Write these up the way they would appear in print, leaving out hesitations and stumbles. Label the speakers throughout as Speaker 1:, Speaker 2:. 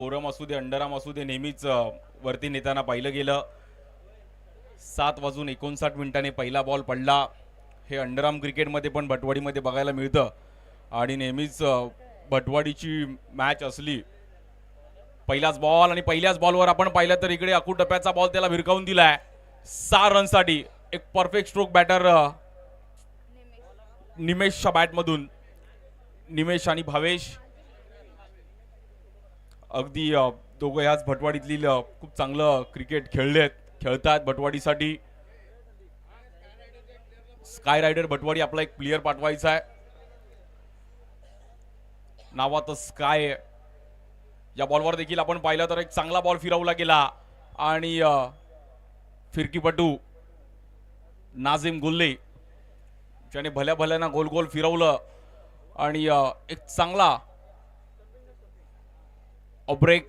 Speaker 1: ओरम असू दे अंडरआर्म असू दे नेहमीच वरती नेताना पाहिलं गेलं. 7:59 पहिला बॉल पडला. हे अंडरआर्म क्रिकेटमध्ये पण भटवाडीमध्ये बघायला मिळतं आणि नेहमीच भटवाडीची मॅच असली पहिलाच बॉल आणि पहिल्याच बॉलवर आपण पाहिलं तर इकडे अकू टप्प्याचा बॉल त्याला भिरकावून दिलाय 6 रनसाठी. एक परफेक्ट स्ट्रोक बॅटर निमेशच्या बॅटमधून. निमेश आणि भावेश अगदी दोघं ह्याच भटवाडीतली खूप चांगलं क्रिकेट खेळतात भटवाडीसाठी. स्काय रायडर भटवाडी आपला एक प्लेयर पाठवायचा आहे नावात स्काय. या बॉलवर देखील आपण पाहिलं तर एक चांगला बॉल फिरवला गेला आणि फिरकीपटू नाझिम गुल्ले ज्याने भल्या भल्याना गोल गोल फिरवलं आणि एक चांगला ब्रेक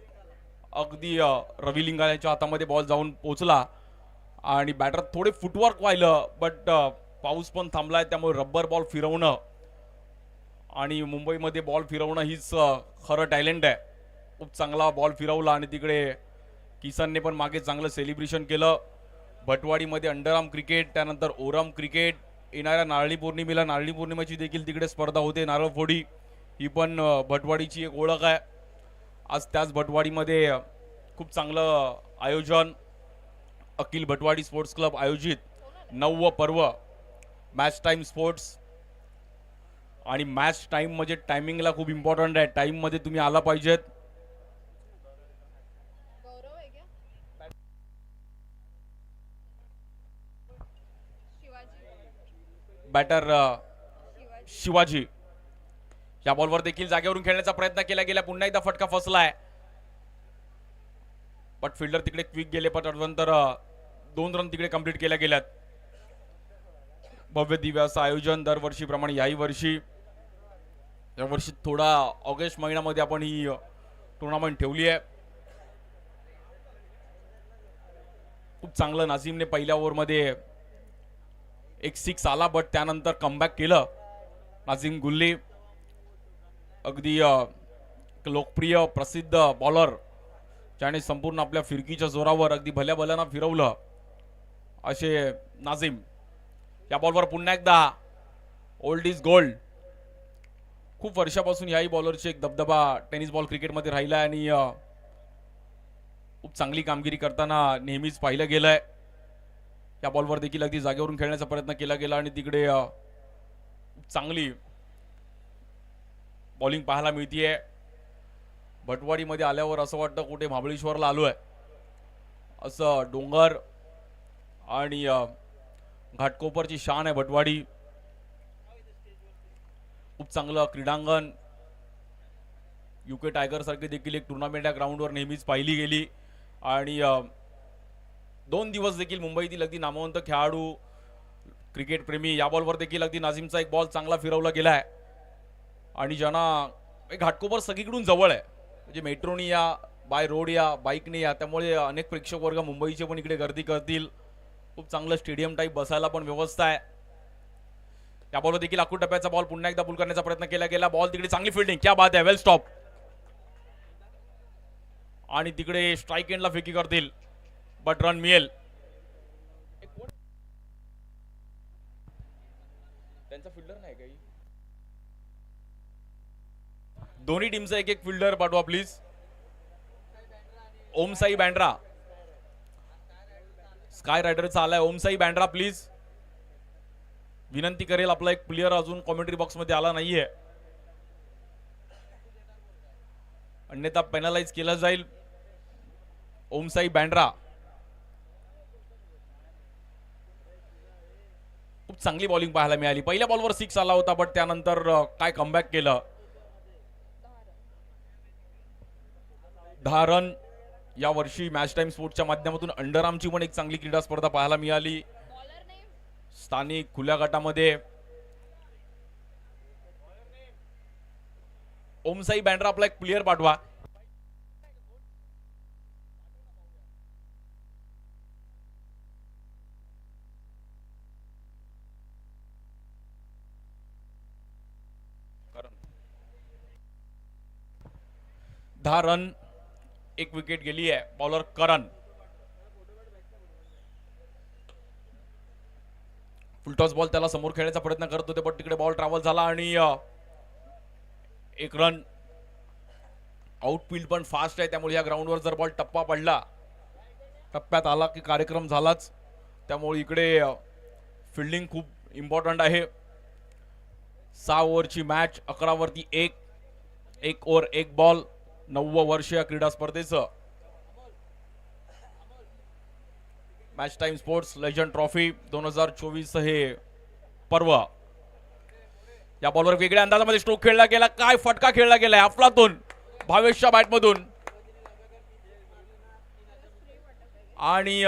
Speaker 1: अगदी रवी लिंगाच्या हातामध्ये बॉल जाऊन पोहोचला आणि बॅटर थोडे फुटवर्क व्हायलं बट पाऊस पण थांबलाय त्यामुळे रब्बर बॉल फिरवणं आणि मुंबईमध्ये बॉल फिरवणं हीच खरं टॅलेंट आहे. खूप चांगला बॉल फिरवला आणि तिकडे किसनने पण मागे चांगलं सेलिब्रेशन केलं. भटवाडीमध्ये अंडरआर्म क्रिकेट त्यानंतर ओरम क्रिकेट येणाऱ्या नारळी पौर्णिमेला नारळी पौर्णिमेची देखील तिकडे स्पर्धा होते नारळ फोडी ही पण भटवाडीची एक ओळख आहे. आज त्याच भटवाडीमध्ये खूप चांगलं आयोजन अखिल भटवाडी स्पोर्ट्स क्लब आयोजित 9वं पर्व मॅच टाइम स्पोर्ट्स. आणि मॅच टाइम म्हणजे टायमिंगला खूप इम्पॉर्टंट आहे. टाइम मध्ये तुम्ही आला पाहिजेत. बॅटर शिवाजी या बॉलवर देखील जागेवरून खेळण्याचा प्रयत्न केला गेला. पुन्हा एकदा फटका फसलाय बट फिल्डर तिकडे क्विक गेले पण नंतर 2 रन तिकडे कंप्लीट केल्या गेल्यात. भव्य दिव्य असं आयोजन दरवर्षीप्रमाणे याही वर्षी थोडा ऑगस्ट महिन्यामध्ये आपण ही टुर्नामेंट ठेवली आहे. खूप चांगलं नाझीमने पहिल्या ओव्हरमध्ये एक 6 आला बट त्यानंतर कमबॅक केलं नाझीम गुल्ली. अगदी लोकप्रिय प्रसिद्ध बॉलर ज्याने संपूर्ण आपल्या फिरकीच्या जोरावर अगदी भल्या भल्याना फिरवलं असे नाझीम. या बॉलवर पुन्हा एकदा ओल्ड इज गोल्ड. खूप वर्षापासून याही बॉलरची एक दबदबा टेनिस बॉल क्रिकेटमध्ये राहिला आणि खूप चांगली कामगिरी करताना नेहमीच पाहिलं गेलंय. या बॉलवर देखील अगदी जागेवरून खेळण्याचा प्रयत्न केला गेला आणि तिकडे चांगली बॉलिंग पाहायला मिळतीये. भटवाडीमध्ये आल्यावर असं वाटतं कुठे महाबळेश्वरला आलोय असं. डोंगर आणि घाटकोपरची शान आहे भटवाडी. खूप चांगलं क्रीडांगण. युके टायगर सारखी देखील एक टुर्नामेंट या ग्राउंडवर नेहमीच पाहिली गेली आणि 2 दिवस देखील मुंबईतील अगदी नामवंत खेळाडू क्रिकेट प्रेमी या बॉलवर देखील अगदी नाझीमचा एक बॉल चांगला फिरवला गेलाय आणि ज्यांना घाटकोपर सगळीकडून जवळ आहे म्हणजे मेट्रोनी या बाय रोड या बाईकने या त्यामुळे अनेक प्रेक्षक वर्ग मुंबईचे पण इकडे गर्दी करतील. खूप चांगलं स्टेडियम टाईप बसायला पण व्यवस्था आहे. या बॉलवर देखील अकू टप्प्याचा बॉल पुन्हा एकदा पुल करण्याचा प्रयत्न केला गेला. बॉल तिकडे चांगली फिल्डिंग क्या बात आहे वेल स्टॉप आणि तिकडे स्ट्राईक एंडला फेकी करतील बट रन मिळेल. त्यांचा फिल्डर नाही काही दोन्ही टीमचा एक एक फिल्डर पाठवा प्लीज. ओमसाई बँड्रा स्काय रायडरचा आलाय. ओमसाई बँड्रा प्लीज विनंती करेल. आपला एक प्लेयर अजून कॉमेंट्री बॉक्स मध्ये आला नाहीये अन्यथा पेनलाइज केला जाईल. ओमसाई बँड्रा खूप चांगली बॉलिंग पाहायला मिळाली. पहिल्या बॉलवर 6 आला होता बट त्यानंतर काय कमबॅक केलं. 10 रन या वर्षी मॅच टाइम स्पोर्ट्सच्या माध्यमातून अंडरआर्मची पण एक चांगली क्रीडा स्पर्धा पाहायला मिळाली स्थानिक खुल्या गटामध्ये. ओमसाई बँड्रा आपला एक प्लेयर पाठवा. दहा रन एक विकेट गेली आहे. बॉलर करण फुलटॉस बॉल त्याला समोर खेळण्याचा प्रयत्न करत होते, पण तिकडे बॉल ट्रॅव्हल झाला आणि एक रन. आउटफील्ड पण फास्ट आहे, त्यामुळे या ग्राउंडवर जर बॉल टप्पा पडला, टप्प्यात आला की कार्यक्रम झालाच. त्यामुळे इकडे फिल्डिंग खूप इम्पॉर्टंट आहे. 6 ओव्हरची मॅच, 11 वरती 1 ओव्हर 1 बॉल. 9वं वर्ष या क्रीडा स्पर्धेचं. Match time sports legend trophy 2024 हे पर्व. या बॉलवर वेगळ्या अंदाजामध्ये स्ट्रोक खेळला गेला. काय फटका खेळला गेलाय अफलातून भावेशच्या बॅटमधून. आणि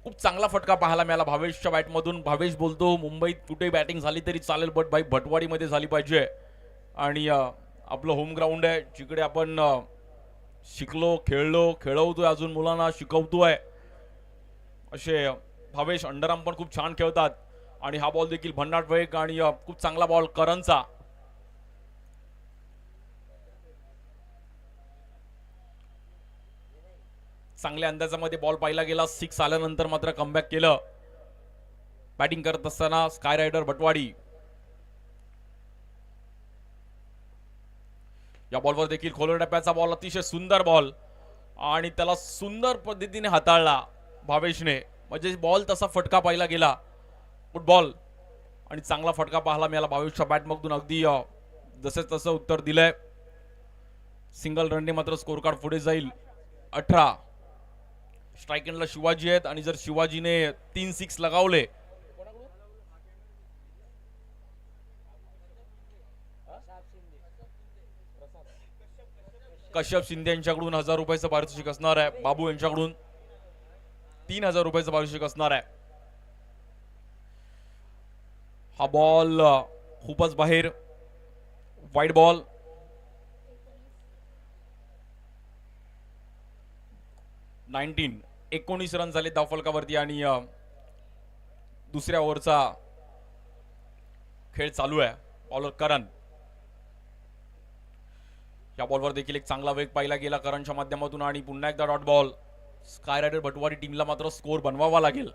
Speaker 1: खूप चांगला फटका पाहायला मिळाला भावेशच्या बॅटमधून. भावेश बोलतो मुंबईत कुठे बॅटिंग झाली तरी चालेल, बट भाई भटवाडीमध्ये झाली पाहिजे. आणि आपलं होम ग्राउंड आहे, जिकडे आपण शिकलो, खेळलो, खेळवतोय, अजून मुलांना शिकवतोय. असे भावेश अंडरआर्म पण खूप छान खेळतात. आणि हा बॉल देखील भन्नाट वेग आणि खूप चांगला बॉल करणचा. चांगल्या अंदाजामध्ये बॉल पाहिला गेला. 6 आल्यानंतर मात्र कमबॅक केलं. बॅटिंग करत असताना स्काय रायडर भटवाडी. या बॉलवर देखील खोलवर टप्प्याचा बॉल, अतिशय सुंदर बॉल आणि त्याला सुंदर पद्धतीने हाताळला भावेशने. म्हणजे बॉल तसा फटका पाहिला गेला, फुटबॉल आणि चांगला फटका पाहायला मिळाला भावेशच्या बॅटमधून. अगदी जसे तसं उत्तर दिलंय. सिंगल रनने मात्र स्कोर कार्ड पुढे जाईल. 18 स्ट्राइक एंडला शिवाजी आहेत आणि जर शिवाजीने 3 6 लगावले कश्यप शिंदे यांच्याकडून 1000 रुपयाचं पारितोषिक असणार आहे. बाबू यांच्याकडून 3000 रुपयाचं पारितोषिक असणार आहे. हा बॉल खूपच बाहेर, वाईड बॉल. 19 रन झाले धावफलकावरती आणि दुसऱ्या ओव्हरचा खेळ चालू आहे. बॉलर करण. या बॉलवर देखील एक चांगला वेग पाहिला गेला करणच्या माध्यमातून आणि पुन्हा एकदा dot ball. Sky Rider Bhatwadi टीमला मात्र स्कोर बनवावा लागेल,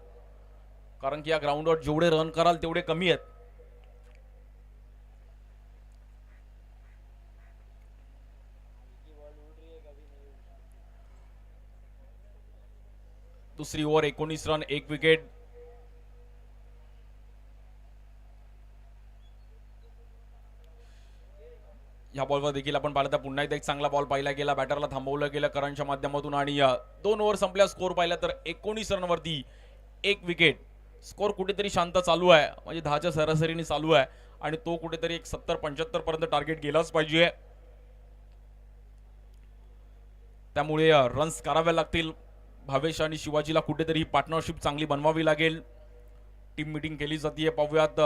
Speaker 1: कारण की या ग्राउंडवर जेवढे रन कराल तेवढे कमी आहेत. दुसरी ओव्हर 19 रन 1 विकेट. या बॉलवर देखील आपण पाहिलं तर पुन्हा एकदा एक चांगला बॉल पाहिला गेला. बॅटरला थांबवलं गेलं करणच्या माध्यमातून आणि 2 ओव्हर संपल्या. स्कोर पाहिला तर 19 रनवरती 1 विकेट. स्कोर कुठेतरी शांत चालू आहे, म्हणजे 10च्या सरासरीने चालू आहे आणि तो कुठेतरी एक 70-75 पर्यंत टार्गेट गेलाच पाहिजे. त्यामुळे रन्स करावे लागतील. भावेश आणि शिवाजीला कुठेतरी पार्टनरशिप चांगली बनवावी लागेल. टीम मीटिंग केली जाते. पाहूयात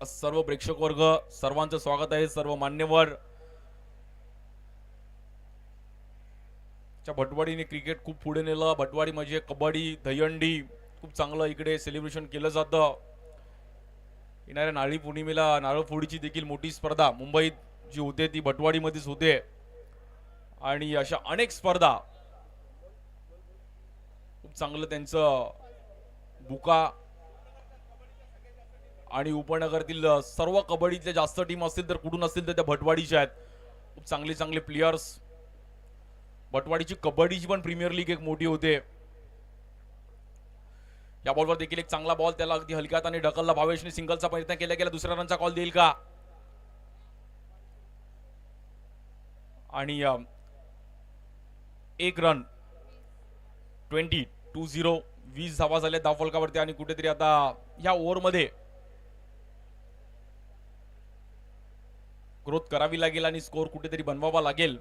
Speaker 1: सर्व प्रेक्षक वर्ग, सर्वांचं स्वागत आहे. सर्व मान्यवर. भटवाडीने क्रिकेट खूप पुढे नेलं. भटवाडी म्हणजे कबड्डी, दहीहंडी खूप चांगलं इकडे सेलिब्रेशन केलं जातं. येणाऱ्या नारळी पौर्णिमेला नारळ फोडीची देखील मोठी स्पर्धा मुंबईत जी होते ती भटवाडीमध्येच होते आणि अशा अनेक स्पर्धा खूप चांगलं त्यांचं बुका आणि उपनगरातील सर्व कबड्डीतल्या जास्त टीम असतील तर कुठून असतील तर त्या भटवाडीच्या आहेत. खूप चांगले चांगले प्लेयर्स. भटवाडीची कबड्डीची पण प्रीमियर लीग एक मोठी होते. या बॉलवर देखील एक चांगला बॉल, त्याला अगदी हलक्यात आणि ढकलला. भावेशने सिंगलचा प्रयत्न केला गेला. दुसऱ्या रनचा कॉल देईल का? आणि 1 रन 20 धावा झाल्या धावफलकावरती आणि कुठेतरी आता या ओव्हरमध्ये ग्रोथ करावी लागेल आणि स्कोर कुठेतरी बनवावा लागेल.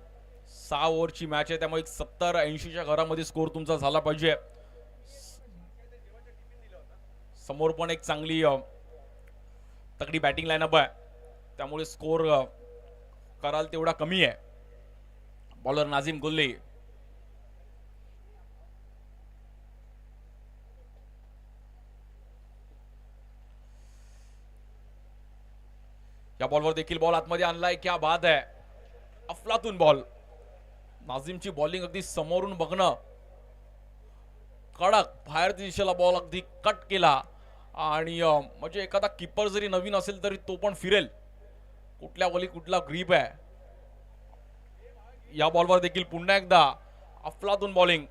Speaker 1: 6 ओव्हरची मॅच आहे, त्यामुळे 70-80च्या घरामध्ये स्कोर तुमचा झाला पाहिजे. समोर पण एक चांगली तगडी बॅटिंग लाईनअप आहे. त्यामुळे स्कोर कराल तेवढा कमी आहे. बॉलर नाझीम गुल्ली या बॉलवर देखील बॉल आतमध्ये आणलाय. क्या बात आहे, अफलातून बॉल. नाझीमची बॉलिंग अगदी समोरून बघणं, कडक बाहेर दिशेला बॉल अगदी कट केला आणि म्हणजे एखादा कीपर जरी नवीन असेल तरी तो पण फिरेल. कुठल्या बॉली कुठला ग्रीप आहे. या बॉलवर देखील पुन्हा एकदा अफलातून बॉलिंग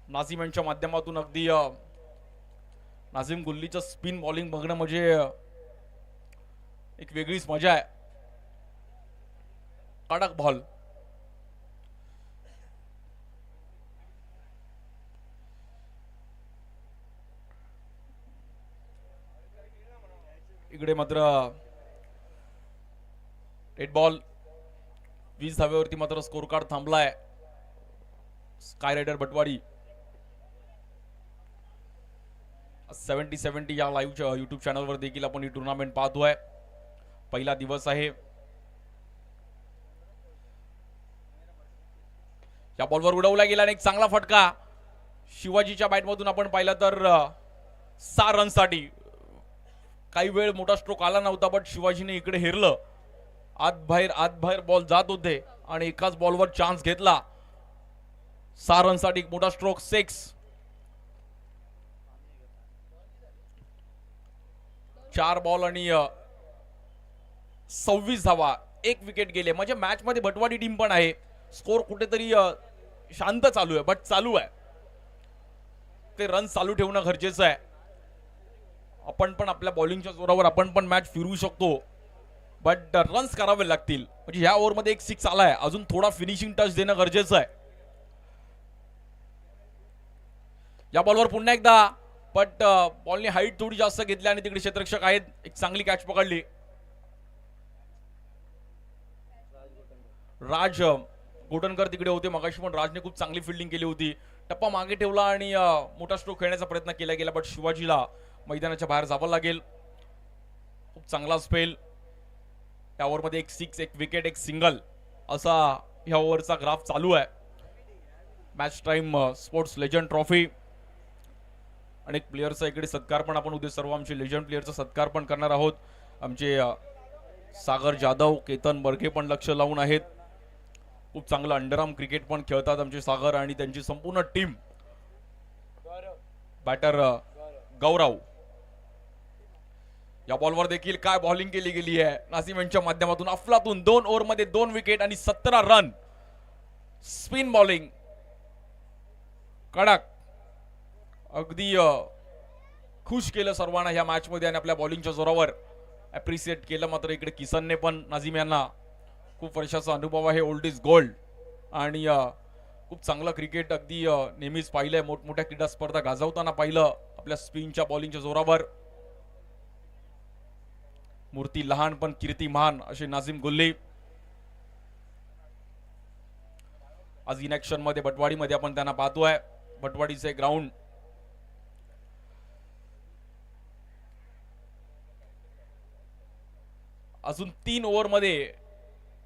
Speaker 1: नाझीम यांच्या माध्यमातून. अगदी नाझीम गुल्लीचं स्पिन बॉलिंग बघणं म्हणजे एक वेगळीच मजा आहे. कडक बॉल. इकडे मात्र रेड बॉल. 20 धाव्यावरती मात्र स्कोर कार्ड थांबलाय. स्काय रायडर बटवाडी 70-70 या लाईव्ह युट्यूब चॅनलवर देखील आपण ही टुर्नामेंट पाहतोय. पहिला दिवस आहे. या बॉलवर उडवला गेला आणि एक चांगला फटका शिवाजीच्या बॅटमधून आपण पाहिलं तर 6 रनसाठी. काही वेळ मोठा स्ट्रोक आला नव्हता, बट शिवाजीने इकडे हेरलं. आत बाहेर बॉल जात होते आणि एकाच बॉलवर चान्स घेतला. 6 रनसाठी एक मोठा स्ट्रोक. 6 4 बॉल आणि 26 धावा. 1 विकेट गेले. म्हणजे मॅच मध्ये भटवाडी टीम पण आहे. स्कोर कुठेतरी शांत चालू आहे, बट चालू आहे. ते रन चालू ठेवणं गरजेचं आहे. आपण पण आपल्या बॉलिंगच्या जोरावर आपण पण मॅच फिरवू शकतो, बट रन्स करावे लागतील. म्हणजे ह्या ओव्हरमध्ये एक 6 आलाय. अजून थोडा फिनिशिंग टच देणं गरजेचं आहे. या बॉलवर पुन्हा एकदा, बट बॉलने हाईट थोडी जास्त घेतली आणि तिकडे क्षेत्ररक्षक आहेत. एक चांगली कॅच पकडली. राज गोटनकर तिकडे होते मगाशी, पण राजने खूप चांगली फिल्डिंग केली होती. टप्पा मागे ठेवला आणि मोठा स्ट्रोक खेळण्याचा प्रयत्न केला गेला, बट शिवाजीला मैदानाच्या बाहेर जावं लागेल. खूप चांगला स्पेल. या ओव्हरमध्ये एक 6, एक विकेट, एक सिंगल असा ह्या ओव्हरचा ग्राफ चालू आहे. Match time sports legend trophy. अनेक प्लेयरचा इकडे सत्कार पण आपण उद्या सर्व आमचे लेजंड प्लेयरचा सत्कार पण करणार आहोत. आमचे सागर जाधव, केतन बर्गे पण लक्ष लावून आहेत. खूप चांगलं अंडरआर्म क्रिकेट पण खेळतात आमचे सागर आणि त्यांची संपूर्ण टीम. बॅटर गौरव. या बॉलवर देखील काय बॉलिंग केली गेली आहे नाझीम यांच्या माध्यमातून. अफलातून 2 ओव्हरमध्ये 2 विकेट आणि 17 रन. स्पिन बॉलिंग कडक. अगदी खुश केलं सर्वांना ह्या मॅच मध्ये आणि आपल्या बॉलिंगच्या जोरावर अप्रिशिएट केलं. मात्र इकडे किसनने पण नाझीम यांना, खूप वर्षाचा अनुभव आहे, ओल्ड इज गोल्ड आणि खूप चांगलं क्रिकेट अगदी नेहमीच पाहिलंय. मोठमोठ्या क्रीडा स्पर्धा गाजवताना पाहिलं आपल्या स्पिनच्या बॉलिंगच्या जोरावर. मूर्ती लहान पण कीर्ती महान असे नाझीम गुल्ली. आज इन ऍक्शन मध्ये बटवाडीमध्ये आपण त्यांना पाहतोय. बटवाडीचे ग्राउंड. अजून 3 ओव्हर मध्ये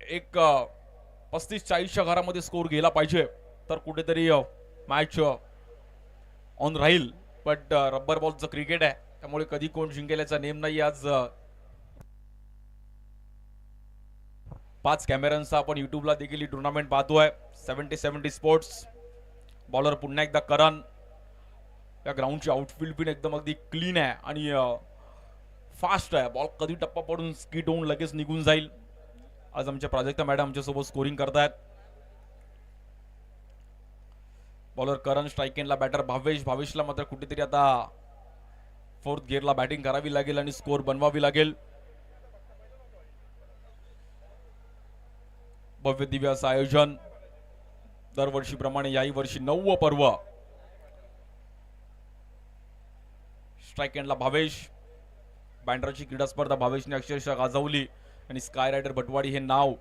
Speaker 1: एक 35-40च्या घरामध्ये स्कोर गेला पाहिजे तर कुठेतरी मॅच ऑन राहील. बट रब्बर बॉलचं क्रिकेट आहे, त्यामुळे कधी कोण जिंकेल्याचा नेम नाही. आज 5 कॅमेऱ्यांचा आपण युट्यूबला देखील ही टुर्नामेंट पाहतोय. 70-70 स्पोर्ट्स. बॉलर पुन्हा एकदा करण. या ग्राउंडची आउटफील्ड पण एकदम अगदी क्लीन आहे आणि फास्ट आहे. बॉल कधी टप्पा पडून स्किट होऊन लगेच निघून जाईल. आज आमच्या प्राजक्ता मॅडम आमच्यासोबत स्कोरिंग करतायत. बॉलर करण स्ट्राइक एंडला. बॅटर भावेशला मात्र कुठेतरी आता 4th गिअरला बॅटिंग करावी लागेल आणि स्कोर बनवावी लागेल. भव्य दिव्य असं आयोजन दरवर्षीप्रमाणे याही वर्षी 9वं पर्व. स्ट्राइक एंडला भावेश. बँड्राची क्रीडा स्पर्धा भावेशने अक्षरशः गाजवली आणि स्काय रायडर बटवाडी हे नाव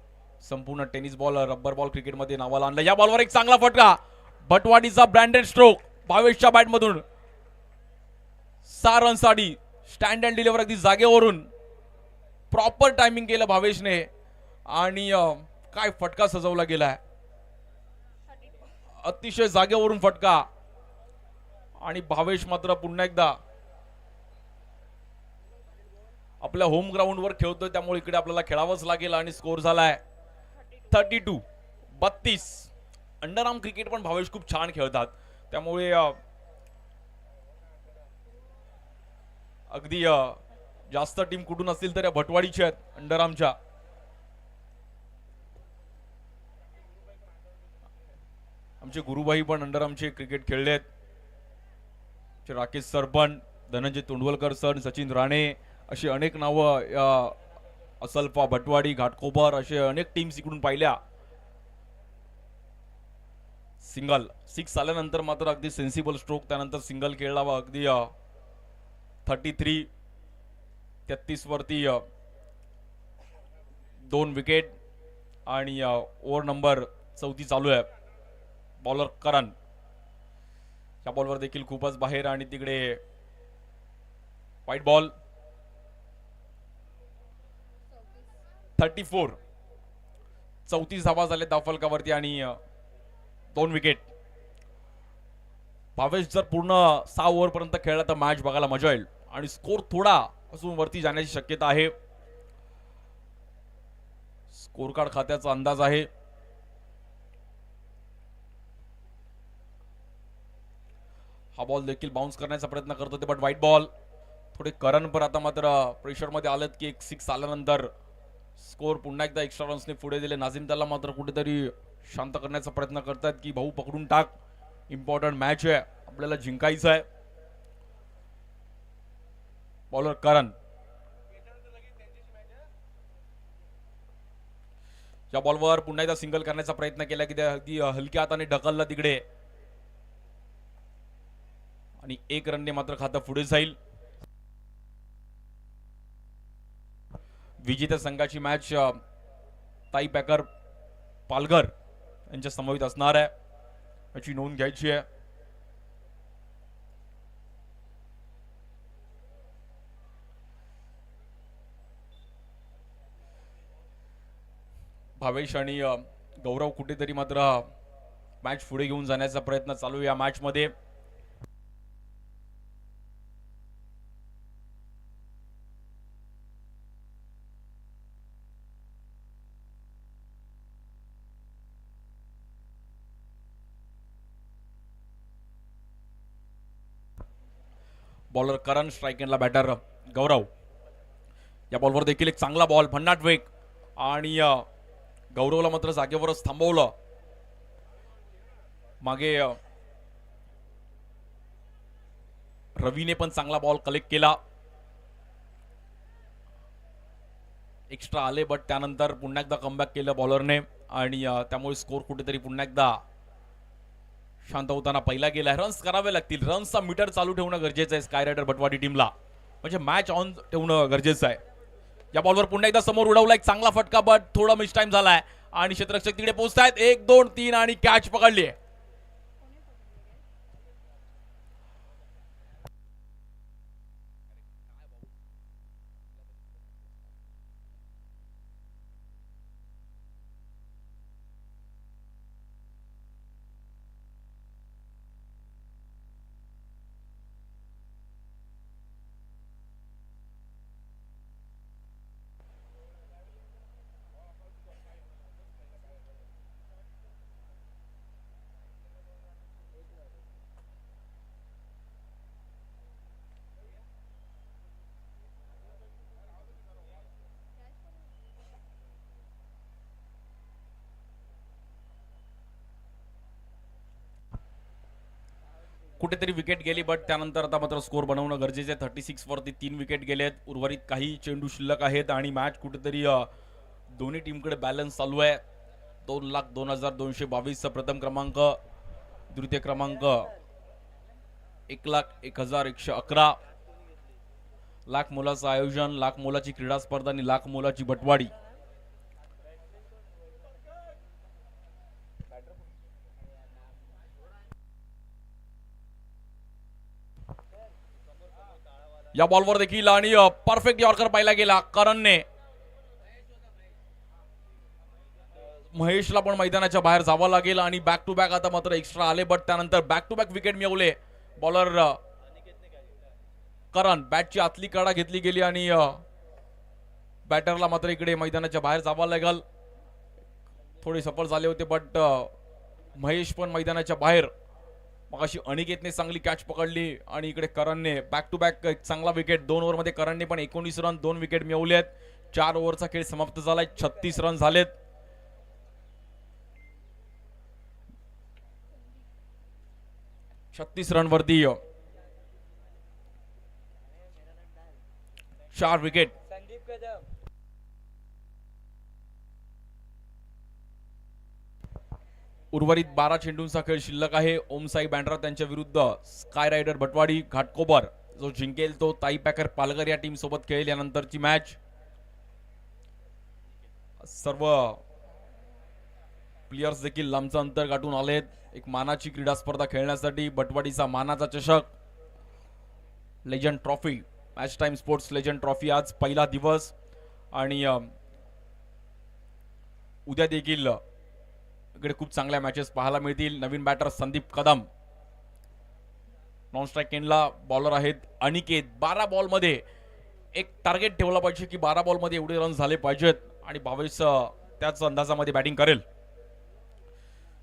Speaker 1: संपूर्ण टेनिस बॉल, रब्बर बॉल क्रिकेटमध्ये नावाला आणलं. या बॉलवर एक चांगला फटका. बटवाडीचा ब्रँडेड स्ट्रोक भावेशच्या बॅटमधून. 6 रनसाठी स्टँड अँड डिलिव्हर अगदी जागेवरून. प्रॉपर टायमिंग केलं भावेशने आणि काय फटका सजवला गेलाय, अतिशय जागेवरून फटका. आणि भावेश मात्र पुन्हा एकदा आपल्या होम ग्राउंडवर खेळतोय त्यामुळे इकडे आपल्याला खेळावंच लागेल. आणि स्कोर झालाय 32. अंडरआर्म क्रिकेट पण भावेश खूप छान खेळतात त्यामुळे अगदी जास्त टीम कुठून असतील तर या भटवाडीच्या आहेत अंडरआर्मच्या. आमचे गुरुबाई पण अंडरआर्मचे क्रिकेट खेळले आहेत. राकेश सर पण, धनंजय तोंडवलकर सर, सचिन राणे अशी अनेक नावं, असल्फा, भटवाडी, घाटकोपर असे अनेक टीम्स इकडून पाहिल्या. सिंगल 6 आल्यानंतर मात्र अगदी सेन्सिबल स्ट्रोक, त्यानंतर सिंगल खेळला व अगदी 33 वरती 2 विकेट. आणि ओव्हर नंबर 34 चालू आहे. बॉलर करण या बॉलवर देखील खूपच बाहेर आणि तिकडे व्हाईट बॉल. 34 धावा झाले धावफलकावरती आणि 2 विकेट. भावेश जर पूर्ण 6 ओव्हर पर्यंत खेळला तर मॅच बघायला मजा येईल आणि स्कोर थोडा अजून वरती जाण्याची शक्यता आहे. स्कोर कार्ड खात्याचा अंदाज आहे. हा बॉल देखील बाउन्स करण्याचा प्रयत्न करत होते बट व्हाईट बॉल. थोडे करण पर आता मात्र प्रेशर मध्ये आलेत की एक 6 आल्यानंतर स्कोर पुन्हा एकदा एक्स्ट्रा रन्सने पुढे दिले. नाझीम त्याला मात्र कुठेतरी शांत करण्याचा प्रयत्न करतात की भाऊ पकडून टाक, इम्पॉर्टंट मॅच आहे, आपल्याला जिंकायचं आहे. बॉलर करण या बॉलवर पुन्हा एकदा सिंगल करण्याचा प्रयत्न केला की अगदी हलक्या हाताने ढकलला तिकडे आणि 1 रनने मात्र खातं पुढे जाईल. विजेत्या संघाची मॅच ताई पॅकर पालघर यांच्या समवेत असणार आहे, याची नोंद घ्यायची आहे. भावेश आणि गौरव कुठेतरी मात्र मॅच पुढे घेऊन जाण्याचा प्रयत्न चालू या मॅच मध्ये. बॉलर करण, स्ट्राइक एंडला बॅटर गौरव. या बॉलवर देखील एक चांगला बॉल, भन्नाट वेग आणि गौरवला मात्र जागेवरच थांबवलं. मागे रवीने पण चांगला बॉल कलेक्ट केला. एक्स्ट्रा आले बट त्यानंतर पुन्हा एकदा कमबॅक केलं बॉलरने आणि त्यामुळे स्कोर कुठेतरी पुन्हा एकदा शांत होताना पहिला गेला. रन्स करावे लागतील, रन्सचा मीटर चालू ठेवणं गरजेचं आहे स्काय रायडर भटवाडी टीमला, म्हणजे मॅच ऑन ठेवणं गरजेचं आहे. या बॉलवर पुन्हा एकदा समोर उडवला एक चांगला फटका बट थोडा मिस टाइम झालाय आणि क्षेत्ररक्षक तिकडे पोहोचतायत. 1 2 3 आणि कॅच पकडली आहे. कुठेतरी विकेट गेली बट त्यानंतर आता मात्र स्कोर बनवणं गरजेचं आहे. 36 वरती 3 विकेट गेलेत, उर्वरित काही चेंडू शिल्लक आहेत आणि मॅच कुठेतरी दोन्ही टीमकडे बॅलन्स चालू आहे. 2,02,222 प्रथम क्रमांक, द्वितीय क्रमांक 1,01,111. लाख मोलाचं आयोजन, लाख मोलाची क्रीडा स्पर्धा आणि लाख मोलाची भटवाडी. या बॉलवर देखील आणि परफेक्ट यॉर्कर पाहिला गेला करणने. महेशला पण मैदानाच्या बाहेर जावं लागेल आणि बॅक टू बॅक आता मात्र एक्स्ट्रा आले, बट त्यानंतर बॅक टू बॅक विकेट मिळवले. बॉलर करण बॅटची आतली कडा घेतली गेली आणि बॅटरला मात्र इकडे मैदानाच्या बाहेर जावं लागेल. थोडे सफल झाले होते, बट महेश पण मैदानाच्या बाहेर. मग अशी अनिकेतने चांगली कॅच पकडली आणि इकडे करणने बॅक टू बॅक एक चांगला विकेट. 2 ओव्हरमध्ये करणने पण 19 रन 2 विकेट मिळवले आहेत. 4 ओव्हरचा खेळ समाप्त झालाय. 36 रन झालेत. 36 रन वरती 4 विकेट. उर्वरित 12 चेंडूंचा खेळ शिल्लक आहे. ओमसाई बँड्रा त्यांच्या विरुद्ध स्काय रायडर भटवाडी घाटकोपर. जो जिंकेल तो ताई पॅकर पालघर या टीम सोबत खेळेल यानंतरची मॅच. सर्व प्लेयर्स देखील लांबचं अंतर गाठून आलेत एक मानाची क्रीडा स्पर्धा खेळण्यासाठी. भटवाडीचा मानाचा चषक legend trophy, match time sports legend trophy आज पहिला दिवस. आणि उद्या देखील इकडे खूप चांगल्या मॅचेस पाहायला मिळतील. नवीन batter Sandeep Kadam, non strike एंडला बॉलर आहेत अनिकेत. 12 बॉलमध्ये एक टार्गेट ठेवला पाहिजे की 12 बॉलमध्ये एवढे रन झाले पाहिजेत आणि भावेश त्याच अंदाजामध्ये बॅटिंग करेल.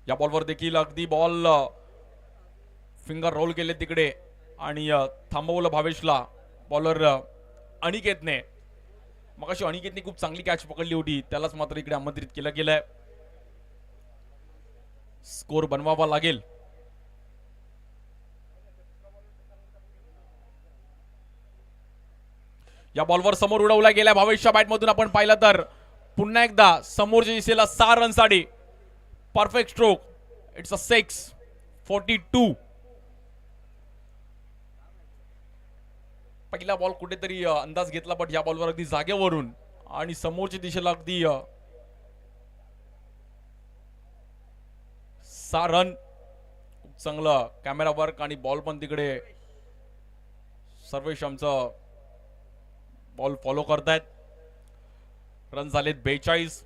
Speaker 1: या बॉलवर देखील अगदी बॉल फिंगर रोल केले तिकडे आणि थांबवलं भावेशला बॉलर अनिकेतने. मग अशी अनिकेतने खूप चांगली कॅच पकडली होती, त्यालाच मात्र इकडे आमंत्रित केलं गेलंय. स्कोर बनवावा लागेल. या बॉलवर समोर उडवला गेला भावेशच्या बॅटमधून. आपण पाहिलं तर पुन्हा एकदा समोरच्या दिशेला 6 रनसाठी परफेक्ट स्ट्रोक. It's a 6-42. पहिला बॉल कुठेतरी अंदाज घेतला, बट या बॉलवर अगदी जागेवरून आणि समोरच्या दिशेला अगदी 6 रन. खूप चांगलं कॅमेरा वर्क आणि बॉल पण तिकडे सर्वेश आमचं बॉल फॉलो करतायत. रन झालेत 42.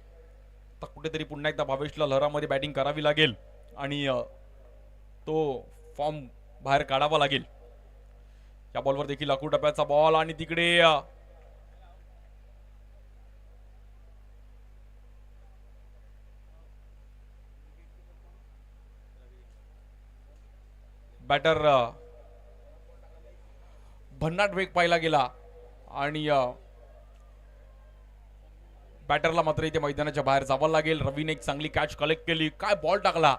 Speaker 1: तर कुठेतरी पुन्हा एकदा भावेशला लहरामध्ये बॅटिंग करावी लागेल आणि तो फॉर्म बाहेर काढावा लागेल. या बॉलवर देखील लाकूड टप्प्याचा बॉल आणि तिकडे बॅटर भन्नाट वेग पाहिला गेला आणि बॅटरला मात्र इथे मैदानाच्या बाहेर जावं लागेल. रवीने एक चांगली कॅच कलेक्ट केली. काय बॉल टाकला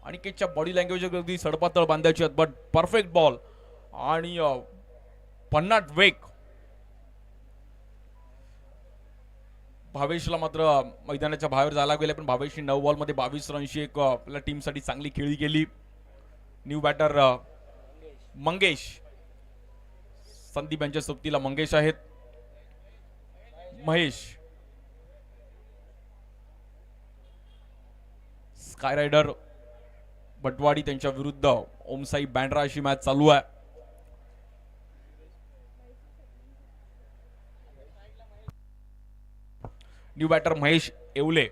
Speaker 1: आणि केचच्या बॉडी लँग्वेज अगदी सडपातळ बांधायची आहेत, बट परफेक्ट बॉल आणि भन्नाट वेग. भावेशला मात्र मैदानाच्या बाहेर जायला गेले, पण भावेशने 9 बॉलमध्ये 22 रनची एक आपल्या टीमसाठी चांगली खेळी केली. न्यू बॅटर मंगेश, संदीप यांच्या सोबतीला मंगेश आहेत. महेश, स्काय रायडर भटवाडी त्यांच्या विरुद्ध ओमसाई बँड्रा अशी मॅच चालू आहे. New batter Mahesh Yewale.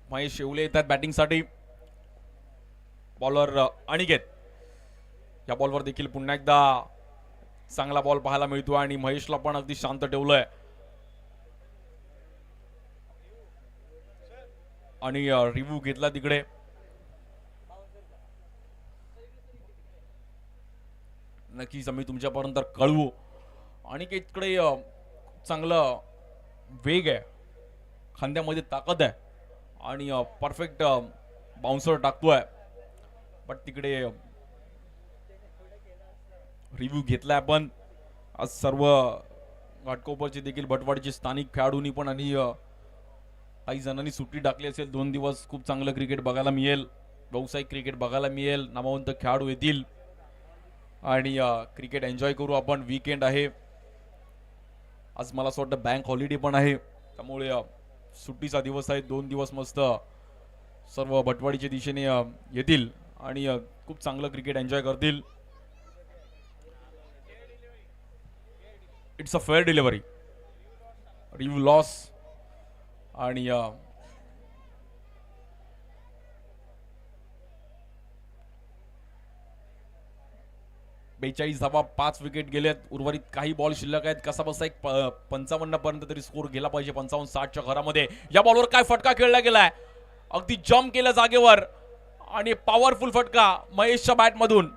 Speaker 1: महेश येवले येतात बॅटिंगसाठी. बॉलर अनिकेत. या बॉलवर देखील पुन्हा एकदा चांगला बॉल पाहायला मिळतो आणि महेशला पण अगदी शांत ठेवलंय आणि रिव्ह्यू घेतला तिकडे. नक्कीच आम्ही तुमच्यापर्यंत कळवू. अनिकेतकडे चांगलं वेग आहे, खांद्यामध्ये ताकद आहे आणि परफेक्ट बाउन्सर टाकतोय, बट तिकडे रिव्ह्यू घेतलाय आपण. आज सर्व घाटकोपरचे देखील भटवाडीचे स्थानिक खेळाडूंनी पण आणि काही जणांनी सुट्टी टाकली असेल. 2 दिवस खूप चांगलं क्रिकेट बघायला मिळेल, व्यावसायिक क्रिकेट बघायला मिळेल. नामवंत खेळाडू येतील आणि क्रिकेट एन्जॉय करू आपण. वीकेंड आहे आज, मला असं वाटतं बँक हॉलिडे पण आहे, त्यामुळे सुट्टीचा दिवस आहे. 2 दिवस मस्त सर्व भटवाडीच्या दिशेने येतील आणि खूप चांगलं क्रिकेट एन्जॉय करतील. It's a fair delivery. Review loss आणि 42 धावा, 5 विकेट गेलेत. उर्वरित काही बॉल शिल्लक आहेत. कसा बसा एक 55 पर्यंत तरी स्कोर गेला पाहिजे, 55-60च्या घरामध्ये. या बॉलवर काय फटका खेळला गेलाय, अगदी जम्प केलं जागेवर आणि पॉवरफुल फटका महेशच्या बॅटमधून.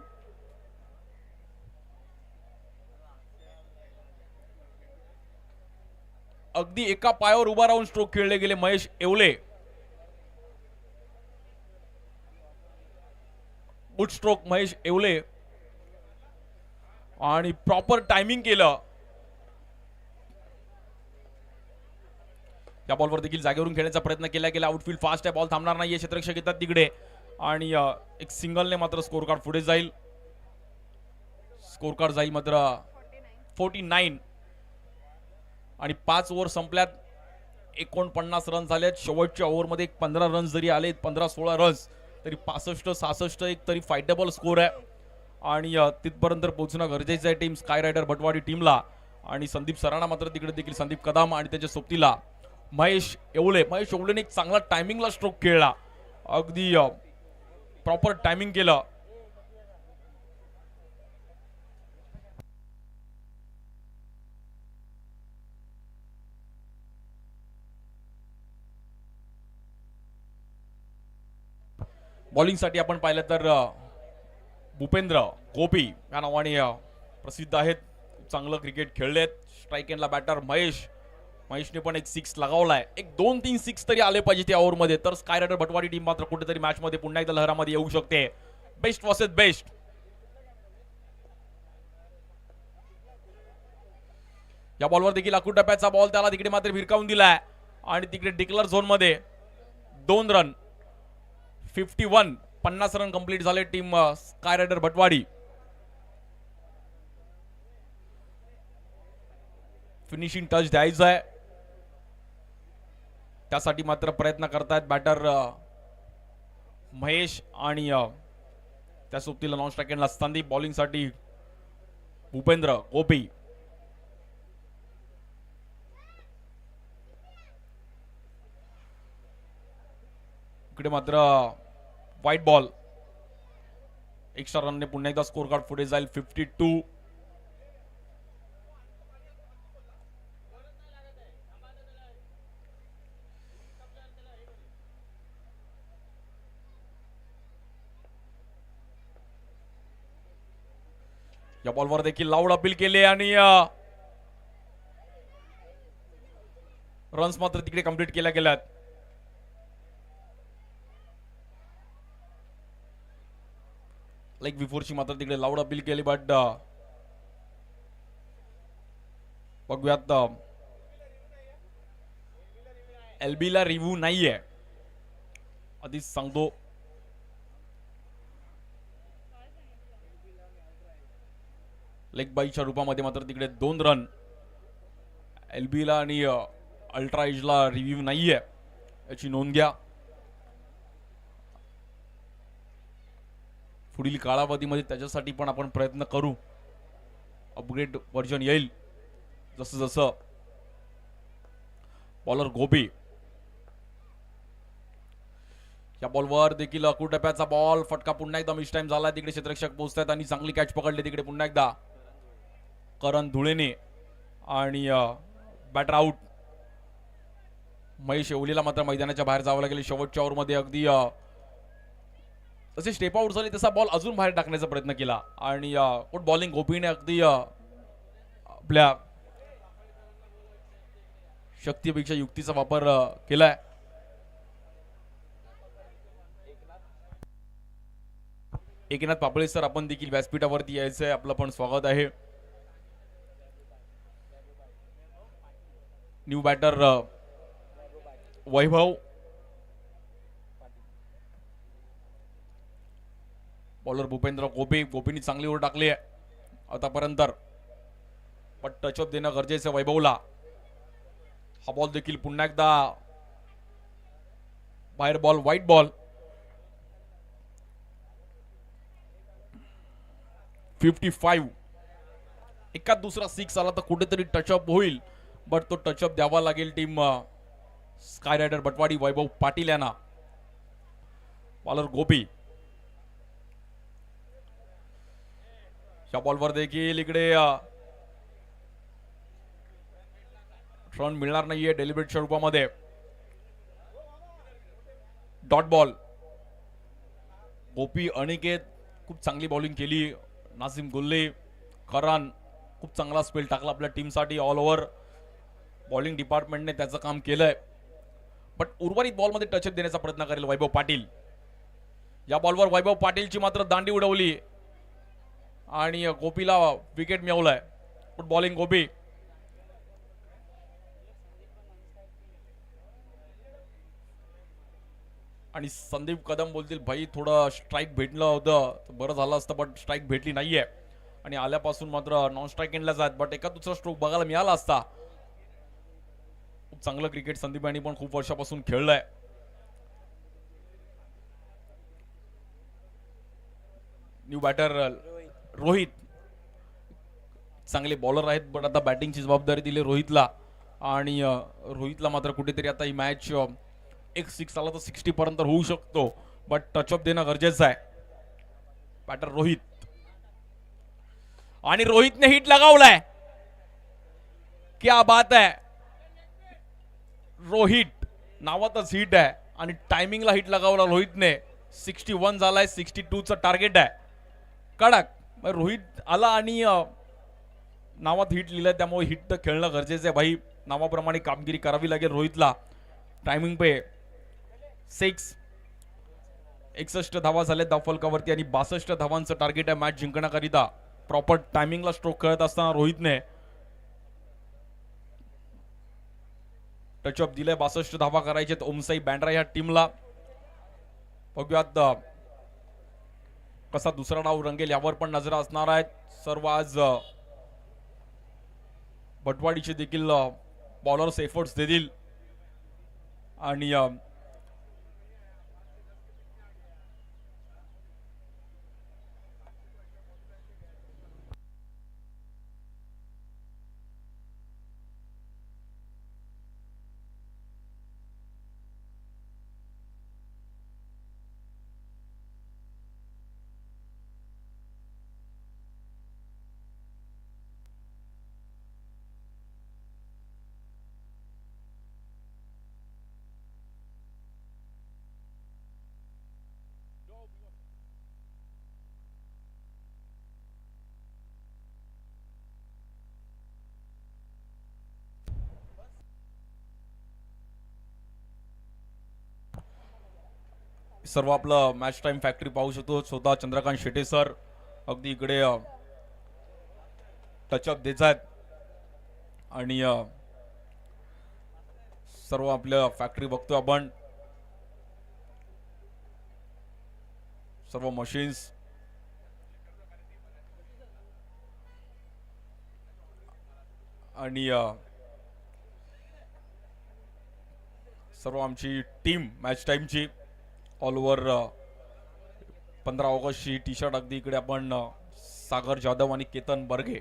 Speaker 1: अगदी एका पायावर उभा राहून स्ट्रोक खेळले गेले महेश येवले. गुड स्ट्रोक महेश येवले आणि प्रॉपर टायमिंग केलं. या बॉलवर देखील जागेवरून खेळण्याचा प्रयत्न केला गेला. आउटफील्ड फास्ट आहे, बॉल थांबणार नाहीये. क्षेत्ररक्षक येतात तिकडे आणि एक सिंगलने मात्र स्कोर कार्ड पुढे जाईल. स्कोर कार्ड जाईल मात्र 49 आणि 5 ओव्हर संपल्यात. 49 रन झालेत. शेवटच्या ओव्हरमध्ये 15 रन जरी आले, 15-16 रन्स, तरी 65-66 एक तरी फायटेबल स्कोर आहे आणि तिथपर्यंत पोहोचणं गरजेचं आहे टीम स्काय रायडर भटवाडी टीमला. आणि संदीप सराणा मात्र तिकडे देखील संदीप कदम आणि त्याच्या सोबतीला महेश येवले. महेश येवलेने एक चांगला टायमिंगला स्ट्रोक खेळला, अगदी प्रॉपर टायमिंग केलं. बॉलिंगसाठी आपण पाहिलं तर भूपेंद्र गोपी या नावाने प्रसिद्ध आहेत. चांगलं क्रिकेट खेळलेत. स्ट्राईक एंडला बॅटर महेशने पण एक 6 लगावलाय. एक 2-3 6 तरी आले पाहिजे त्या ओव्हरमध्ये, तर स्काय रायडर भटवाडी टीम मात्र कुठेतरी मॅच मध्ये पुन्हा एकदा लहरामध्ये येऊ शकते. Best versus best. या बॉलवर देखील अकूट टप्प्याचा बॉल त्याला तिकडे मात्र भिरकावून दिलाय आणि तिकडे डिक्लर झोन मध्ये 2 रन. 51, 50 रन कंप्लीट झाले team Sky Rider Bhatwadi. Finishing touch द्यायचा आहे, त्यासाठी मात्र प्रयत्न करतायत बॅटर महेश आणि त्या सोबतीला नॉन स्ट्राईक एंडला संदीप. बॉलिंगसाठी भूपेंद्र गोपी. इकडे मात्र व्हाईट बॉल. एक्स्ट्रा रनने पुन्हा एकदा स्कोर कार्ड पुढे जाईल. 52. या बॉलवर देखील लाऊड अपील केले आणि रन्स मात्र तिकडे कंप्लीट केल्या गेल्यात. लाईक बिफोरची मात्र तिकडे लाऊड अपील केली, बट बघूयात. एलबी ला रिव्ह्यू नाहीये, आधीच सांगतो. लेग बाईच्या रूपामध्ये मात्र तिकडे 2 रन. एलबी ला आणि अल्ट्रा एजला रिव्ह्यू नाहीये, याची नोंद घ्या. पुढील कालावधीमध्ये त्याच्यासाठी पण आपण प्रयत्न करू. अपग्रेड व्हर्जन येईल जसं जसं. बॉलर गोपी. या बॉलवर देखील अकूट टप्प्याचा बॉल. फटका पुन्हा एकदा मिस टाइम झाला. तिकडे क्षेत्ररक्षक पोहोचतात आणि चांगली कॅच पकडली तिकडे पुन्हा एकदा करण धुळेने आणि बॅटर आउट. महेश येवलेला मात्र मैदानाच्या बाहेर जावं लागेल. शेवटच्या ओव्हरमध्ये अगदी जसे स्टेप आउट झाले तसा बॉल अजून बाहेर टाकण्याचा प्रयत्न केला आणि गुड बॉलिंग गोपीने अगदी आपल्या शक्तीपेक्षा युक्तीचा वापर केलाय. एकनाथ पापळे सर, आपण देखील व्यासपीठावरती यायचंय, आपलं पण स्वागत आहे. न्यू बॅटर वैभव. बॉलर भूपेंद्र गोपी. गोपीने चांगली ओव्हर टाकली आहे आतापर्यंत, पण टचअप देणं गरजेचं आहे वैभवला. हा बॉल देखील पुन्हा एकदा बाहेर बॉल, व्हाईट बॉल. 55. एका दुसरा सिक्स आला तर कुठेतरी टचअप होईल, बट तो टचअप द्यावा लागेल टीम स्काय रायडर बटवाडी वैभव पाटील यांना. बॉलर गोपी या बॉलवर देखील इकडे रन मिळणार नाहीये डेलिब्रेटच्या रूपामध्ये. Dot ball. गोपी अनिकेत खूप चांगली बॉलिंग केली. नाझिम गुल्ले खरान खूप चांगला स्पेल टाकला आपल्या टीमसाठी. ऑल ओव्हर बॉलिंग डिपार्टमेंटने त्याचं काम केलंय, बट उर्वरित बॉलमध्ये टचअप देण्याचा प्रयत्न करेल वैभव पाटील. या बॉलवर वैभव पाटीलची मात्र दांडी उडवली आणि गोपीला विकेट मिळवलाय. गुड बॉलिंग गोपी. आणि संदीप कदम बोलतील भाई थोडं स्ट्राईक भेटलं होतं तर बरं झालं असतं, बट स्ट्राईक भेटली नाहीये आणि आल्यापासून मात्र नॉन स्ट्राईक एंडला जात, बट एका दुसरा स्ट्रोक बघायला मिळाला असता. खूप चांगलं क्रिकेट संदीप यांनी पण खूप वर्षापासून खेळलंय. न्यू बॅटर रोहित चांगले बॉलर आहेत, बट आता बॅटिंगची जबाबदारी दिली रोहितला आणि रोहितला मात्र कुठेतरी आता ही मॅच एक सिक्स आला तर 60 पर्यंत होऊ शकतो, बट टचअप देणं गरजेचं आहे. बॅटर रोहित आणि रोहितने हिट लगावलाय. क्या बात आहे. रोहित नावातच हिट आहे आणि टायमिंगला हिट लगावला रोहितने. 61 झालाय. 62चं टार्गेट आहे. कडक रोहित आला आणि नावात हिट लिहिलंय, त्यामुळे हिट तर खेळणं गरजेचं आहे भाई. नावाप्रमाणे कामगिरी करावी लागेल रोहितला. टायमिंग पे 6. 61 धावा झाले धावफलकावरती आणि 62 धावांचं टार्गेट आहे मॅच जिंकण्याकरिता. प्रॉपर टायमिंगला स्ट्रोक खेळत असताना रोहितने टचअप दिलंय. 62 धावा करायचे ओमसाई बँड्रा या टीमला. बघूयात कसा दुसरा डाव रंगेल यावर पण नजर असणार आहेत. सर्व आज बटवाडीचे देखील बॉलर्स एफर्ट्स देतील आणि सर्व आपलं मॅच टाइम फॅक्टरी पाहू शकतो. स्वतः चंद्रकांत शेटे सर अगदी इकडे टचअप देत आहेत आणि सर्व आपल्या फॅक्टरी बघतो आपण. सर्व मशीन्स आणि सर्व आमची टीम मॅच टाइमची ऑल ओव्हर 15 ऑगस्टची टी शर्ट अगदी इकडे आपण सागर जाधव आणि केतन बर्गे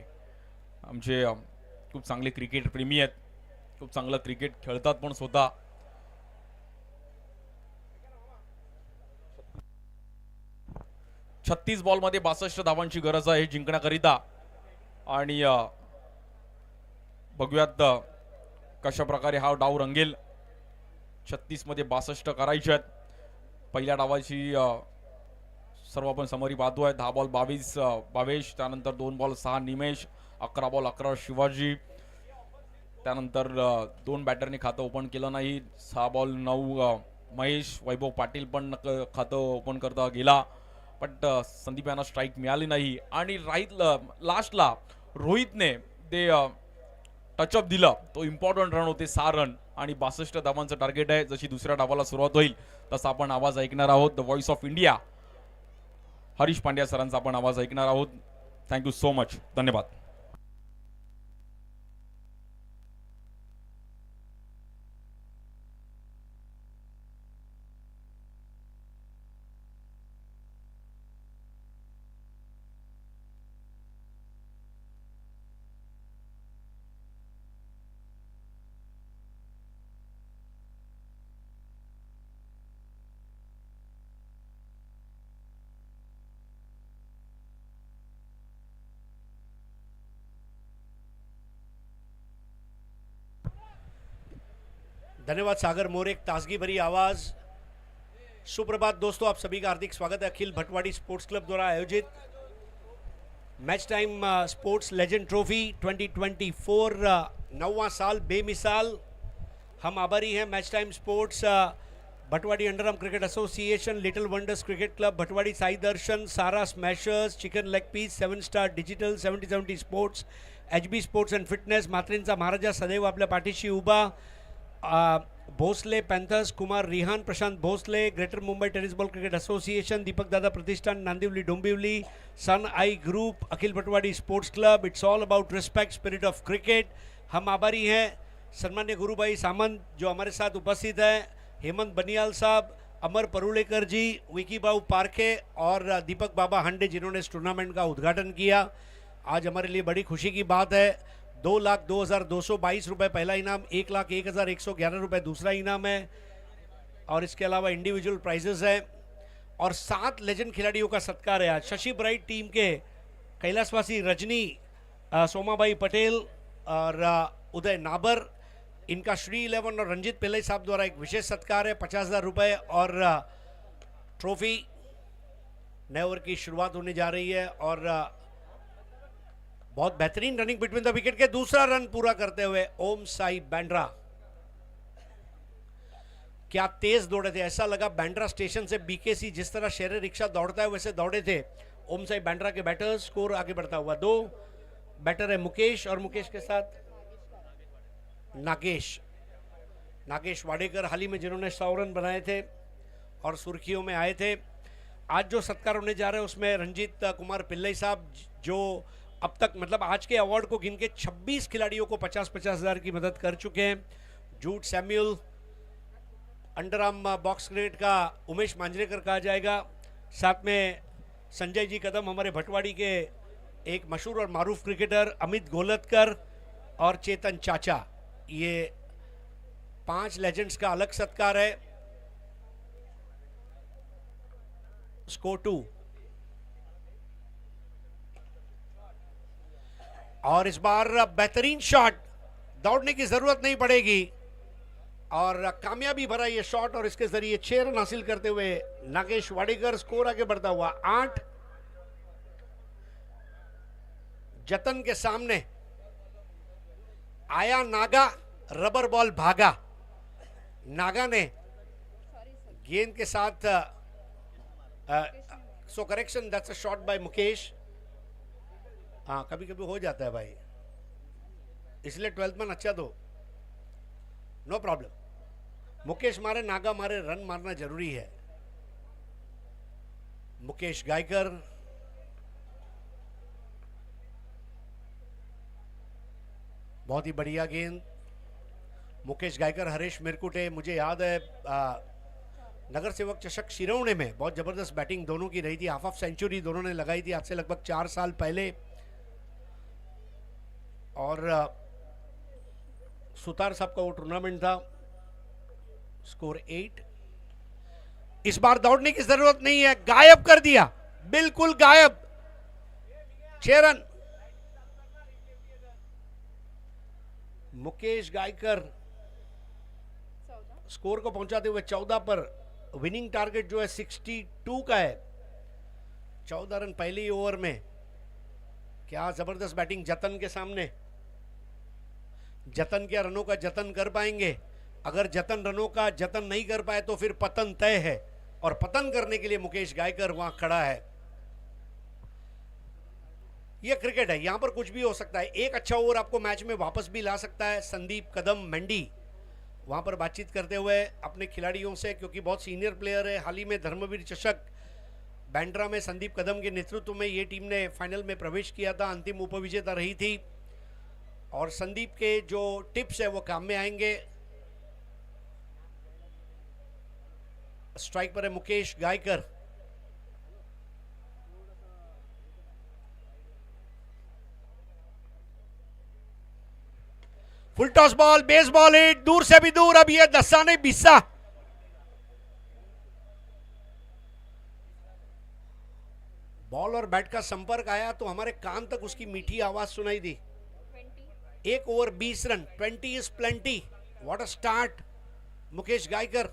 Speaker 1: आमचे खूप चांगले क्रिकेट प्रेमी आहेत. खूप चांगलं क्रिकेट खेळतात पण स्वतः. छत्तीस बॉलमध्ये 62 धावांची गरज आहे जिंकण्याकरिता आणि बघूयात कशा प्रकारे हा डाव रंगेल. 36 मध्ये 62 करायचे आहेत. पहिल्या डावाची सर्व आपण समरी पाहतोय. 10 बॉल 22 भावेश, त्यानंतर 2 बॉल 6 निमेश, 11 बॉल 11 शिवाजी, त्यानंतर 2 बॅटरने खातं ओपन केलं नाही. 6 बॉल 9 महेश. वैभव पाटील पण खातं ओपन करता गेला, बट संदीप यांना स्ट्राईक मिळाली नाही आणि लास्टला रोहितने ते टचअप दिलं. तो इम्पॉर्टंट रन होते 6 रन आणि 62 धावांचं टार्गेट आहे. जशी दुसऱ्या डावाला सुरुवात होईल तसा आपण आवाज ऐकणार आहोत. The voice of India Harish Pandya सरांचा आपण आवाज ऐकणार आहोत. Thank you so much. धन्यवाद.
Speaker 2: धन्यवाद सागर मोरे, एक ताजगी भरी आवाज। सुप्रभात दोस्तों, आप सभी का हार्दिक स्वागत है अखिल भटवाड़ी स्पोर्ट्स क्लब द्वारा आयोजित match time sports legend trophy 2024 9वां साल बेमिसाल। हम आभारी हैं match time sports, Bhatwadi underarm cricket association, little wonders cricket club, Bhatwadi Sai Darshan, Sara smashers, chicken leg piece, 7 star digital, 70-70 sports, HB sports and fitness, मात्रेंचा महाराजा सदैव आपल्या पाठीशी उभा, Bhosale panthers, Kumar Rihan, Prashant Bhosale, greater Mumbai tennis ball cricket association, Deepak Dada प्रतिष्ठान, नांदिवली डोंबिवली, सन आई group, Akhil Bhatwadi sports club. It's all about respect, spirit of cricket. हम आभारी हैं सन्मान्य गुरुभाई सामंत जो हमारे साथ उपस्थित हैं, हेमंत बनियाल साहब, अमर परुलेकर जी, विकी बाबू पारखे और दीपक बाबा हंडे जिन्होंने इस टूर्नामेंट का उद्घाटन किया। आज हमारे लिए बड़ी खुशी की बात है। 2,02,222 रुपये पहला इनाम, 1,01,111 रुपये दूसरा इनाम है और इसके अलावा इंडिविजुअल प्राइजेस हैं और 7 लेजेंड खिलाड़ियों का सत्कार है आज। शशि ब्राइट टीम के कैलाशवासी रजनी, सोमाबाई पटेल और उदय नाबर, इनका श्री 11 और रंजीत पिल्लई साहब द्वारा एक विशेष सत्कार है, 50,000 रुपये और ट्रॉफी। नए ओवर की शुरुआत होने जा रही है और बहुत बेहतरीन रनिंग बिटवीन द विकेट के दूसरा रन पूरा करते हुए ओम साई बैंड्रा। क्या तेज दौड़े थे, ऐसा लगा बैंड्रा स्टेशन से बीकेसी जिस तरह शेर रिक्शा दौड़ता है वैसे दौड़े थे ओम साई बैंड्रा के बैटर्स। स्कोर आगे बढ़ता हुआ 2 बैटर है मुकेश और मुकेश के साथ नागेश वाडेकर, हाल ही में जिन्होंने 100 रन बनाए थे और सुर्खियों में आए थे। आज जो सत्कार होने जा रहे हैं उसमें रंजीत कुमार पिल्लई साहब जो अब तक मतलब आज के अवार्ड को गिन के 26 खिलाड़ियों को 50-50 हज़ार की मदद कर चुके हैं। जूड सैम्यूल, अंडरआर्म बॉक्स क्रिकेट का उमेश मांजरेकर कहा जाएगा, साथ में संजय जी कदम हमारे भटवाड़ी के एक मशहूर और मारूफ क्रिकेटर, अमित गोलतकर और चेतन चाचा। ये 5 लेजेंड्स का अलग सत्कार है। स्कोर 2 और इस बार बेहतरीन शॉट, दौड़ने की जरूरत नहीं पड़ेगी और कामयाबी भरा ये शॉट और इसके जरिए 6 रन हासिल करते हुए नागेश वाडेकर। स्कोर आगे बढ़ता हुआ 8। जतन के सामने आया नागा, रबर बॉल भागा। नागा ने गेंद के साथ so correction, that's a shot bye Mukesh. हाँ, कभी कभी हो जाता है भाई, इसलिए 12th मैन अच्छा दो, नो प्रॉब्लम। मुकेश मारे, नागा मारे, रन मारना जरूरी है। मुकेश गायकर, बहुत ही बढ़िया गेंद। मुकेश गायकर, हरीश मिरकुटे, मुझे याद है नगर सेवक चषक शिरोवणे में बहुत जबरदस्त बैटिंग दोनों की रही थी। हाफ सेंचुरी दोनों ने लगाई थी आज से लगभग 4 साल पहले और सुतार साहब का वो टूर्नामेंट था। स्कोर 8। इस बार दौड़ने की जरूरत नहीं है, गायब कर दिया, बिल्कुल गायब। 6 रन। मुकेश गायकर स्कोर को पहुंचाते हुए 14 पर। विनिंग टारगेट जो है 62 का है। 14 रन पहले ही ओवर में। क्या जबरदस्त बैटिंग जतन के सामने। जतन क्या रनों का जतन कर पाएंगे? अगर जतन रनों का जतन नहीं कर पाए तो फिर पतन तय है और पतन करने के लिए मुकेश गायकर वहां खड़ा है। यह क्रिकेट है, यहां पर कुछ भी हो सकता है। एक अच्छा ओवर आपको मैच में वापस भी ला सकता है। संदीप कदम मंडी वहां पर बातचीत करते हुए अपने खिलाड़ियों से, क्योंकि बहुत सीनियर प्लेयर है। हाल ही में धर्मवीर चषक बैंड्रा में संदीप कदम के नेतृत्व में ये टीम ने फाइनल में प्रवेश किया था, अंतिम उपविजेता रही थी और संदीप के जो टिप्स है वो काम में आएंगे। स्ट्राइक पर है Mukesh Gaikar. Full toss ball, base ball hit, दूर से भी दूर। अब ये दस्सा नहीं बिस्सा। बॉल और बैट का संपर्क आया तो हमारे कान तक उसकी मीठी आवाज सुनाई दी। 1 over 20 run, 20 is plenty. What a start. Mukesh Gaikar.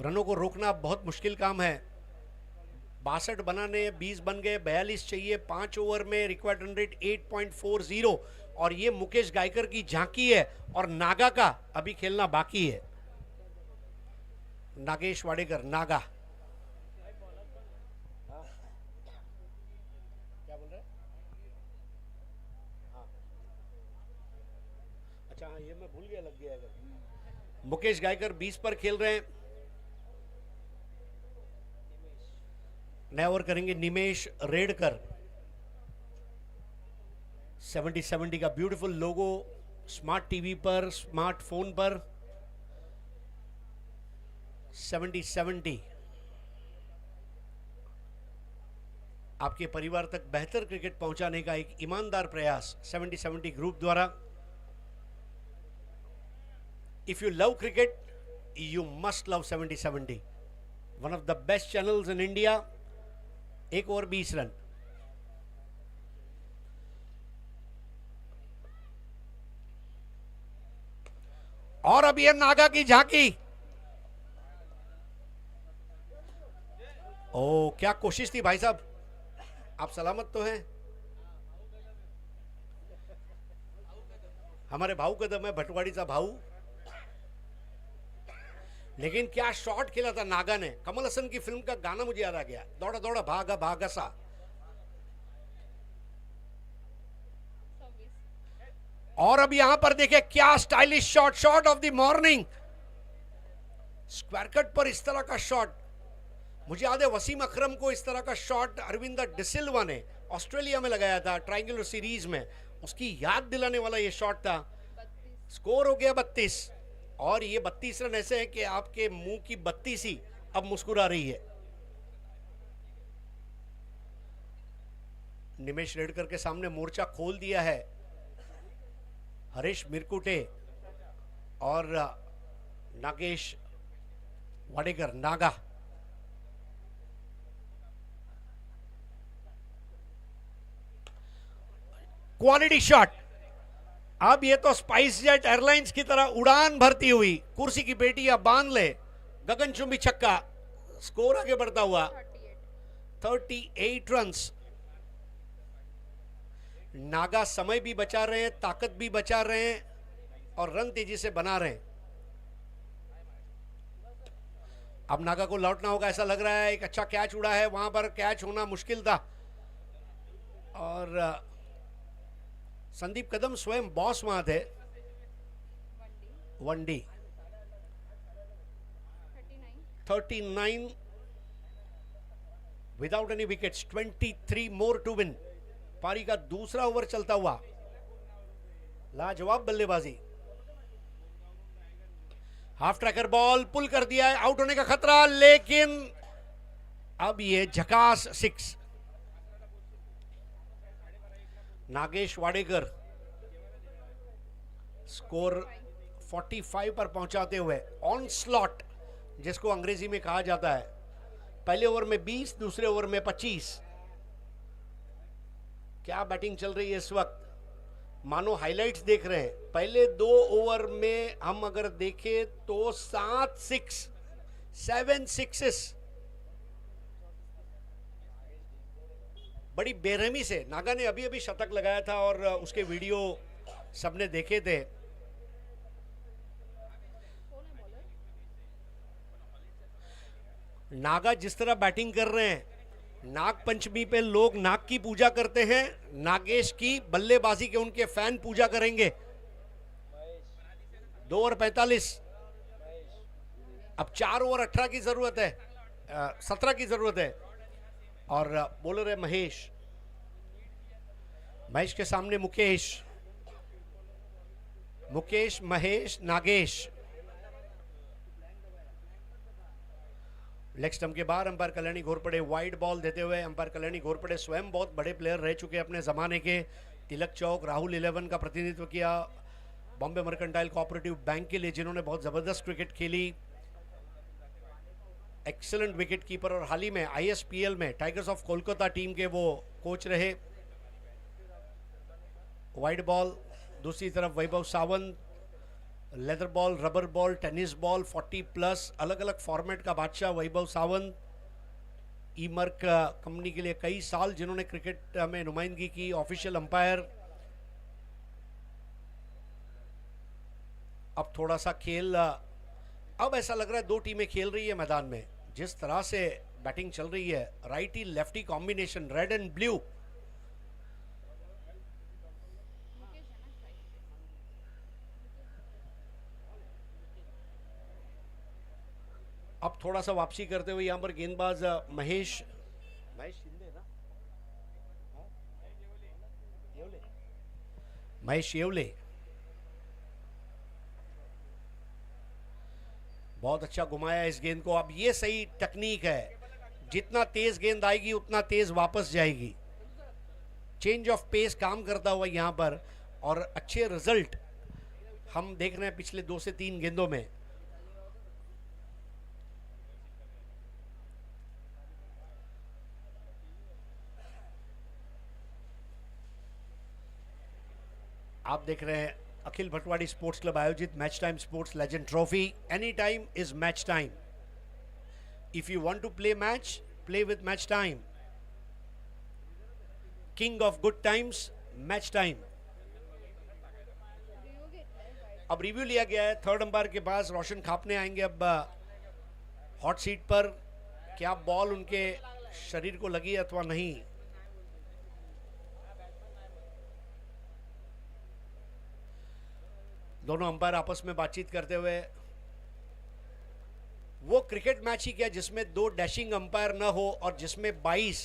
Speaker 2: रनों को रोकना बहुत मुश्किल काम है। 62 बनाने, 20 बन गए, 42 चाहिए 5 ओवर में। रिक्वायर्ड रन रेट 8.40 और ये मुकेश गायकर की झांकी है और नागा का अभी खेलना बाकी है। नागेश वाडेकर, नागा। क्या बोल रहे हैं? हाँ। अच्छा हाँ, ये मैं भूल गया, लग गया अगर। मुकेश गायकर 20 पर खेल रहे हैं। नया ओवर करेंगे निमेश रेडकर। 70-70 का ब्यूटीफुल लोगो स्मार्ट टीवी पर, स्मार्टफोन पर। 70-70 आपके परिवार तक बेहतर क्रिकेट पहुंचाने का एक ईमानदार प्रयास 70-70 ग्रुप द्वारा। If you love cricket you must love 70-70, one of the best channels in India. 1 over 20 run. और अब ये नागा की झांकी। ओ क्या कोशिश थी भाई साहब, आप सलामत तो हैं? हमारे भाऊ कदम है, भटवाड़ी सा भाऊ। लेकिन क्या शॉट खेला था नागा ने। कमल हसन की फिल्म का गाना मुझे याद आ गया, दौड़ा दौड़ा भागा भागा सा। और अब यहां पर देखिए क्या stylish shot, shot of the morning. Square cut पर इस तरह का शॉट, मुझे याद है वसीम अकरम को इस तरह का शॉट अरविंद डिसिल्वा ने ऑस्ट्रेलिया में लगाया था ट्रायंगुलर सीरीज में, उसकी याद दिलाने वाला ये शॉट था। स्कोर हो गया 32 और ये 32 रन ऐसे हैं कि आपके मुंह की बत्ती सी अब मुस्कुरा रही है। निमेश रेडकर के सामने मोर्चा खोल दिया है हरीश मिरकुटे और नागेश वाडेकर, नागा। Quality shot. अब ये तो स्पाइस जेट एयरलाइंस की तरह उड़ान भरती हुई, कुर्सी की पेटियां बांध ले, गगनचुंबी छक्का। स्कोर आगे बढ़ता हुआ 38 रन्स। नागा समय भी बचा रहे हैं, ताकत भी बचा रहे हैं और रन तेजी से बना रहे हैं। अब नागा को लौटना होगा ऐसा लग रहा है। एक अच्छा कैच उड़ा है, वहां पर कैच होना मुश्किल था और संदीप कदम स्वयं बॉस वहां थे। वनडी 39 without any wickets, 23 more to win. पारी का दूसरा ओवर चलता हुआ, लाजवाब बल्लेबाजी। हाफ ट्रैकर बॉल पुल कर दिया है, आउट होने का खतरा, लेकिन अब ये झकास 6। नागेश वाडेकर स्कोर 45 पर पहुंचाते हुए ऑन स्लॉट, जिसको अंग्रेजी में कहा जाता है। पहले ओवर में 20, दूसरे ओवर में 25। क्या बैटिंग चल रही है इस वक्त, मानो हाइलाइट्स देख रहे हैं। पहले 2 ओवर में हम अगर देखें तो 7 सिक्सेस। बड़ी बेरहमी से नागा ने अभी अभी शतक लगाया था और उसके वीडियो सबने देखे थे। नागा जिस तरह बैटिंग कर रहे हैं, नाग पंचमी पे लोग नाग की पूजा करते हैं, नागेश की बल्लेबाजी के उनके फैन पूजा करेंगे। 2 ओवर 45। अब 4 ओवर 18 की जरूरत है, 17 की जरूरत है और बॉलर है महेश। महेश के सामने मुकेश, महेश, नागेश। लेग स्टंप के बाहर umpire Kalyani Ghorpade wide ball देते हुए, अंपायर कल्याणी घोरपड़े स्वयं बहुत बड़े प्लेयर रह चुके हैं अपने जमाने के। तिलक चौक, राहुल 11 का प्रतिनिधित्व किया, बॉम्बे मर्केंटाइल कोऑपरेटिव बैंक के लिए, जिन्होंने बहुत जबरदस्त क्रिकेट खेली। एक्सीलेंट विकेट कीपर और हाल ही में ISPL में टाइगर्स ऑफ कोलकाता टीम के वो कोच रहे। वाइड बॉल, दूसरी तरफ Vaibhav Sawant leather ball, rubber ball, tennis ball, 40 plus, अलग अलग फॉर्मेट का बादशाह वैभव सावंत, ईमर्क कंपनी के लिए कई साल जिन्होंने क्रिकेट में नुमाइंदगी की, ऑफिशियल अंपायर। अब थोड़ा सा खेल, अब ऐसा लग रहा है दो टीमें खेल रही है मैदान में। जिस तरह से बैटिंग चल रही है, righty lefty combination, red end blue. अब थोड़ा सा वापसी करते हुए यहां पर गेंदबाज महेश शिंदे ना, महेश येवले बहुत अच्छा घुमाया इस गेंद को। अब ये सही टेक्निक है, जितना तेज गेंद आएगी उतना तेज वापस जाएगी। चेंज ऑफ पेस काम करता हुआ यहां पर, और अच्छे रिजल्ट हम देख रहे हैं पिछले 2 से 3 गेंदों में। आप देख रहे हैं अखिल भटवाड़ी स्पोर्ट्स क्लब आयोजित match time sports legend trophy. Any time is match time. If you want to play match, play with match time. King of good times, match time. अब रिव्यू लिया गया है थर्ड अंपायर के पास। रोशन खापने आएंगे अब hot seat पर। क्या ball उनके शरीर को लगी अथवा नहीं। दोनों अंपायर आपस में बातचीत करते हुए। वो क्रिकेट मैच ही क्या जिसमें 2 डैशिंग अंपायर ना हो और जिसमें 22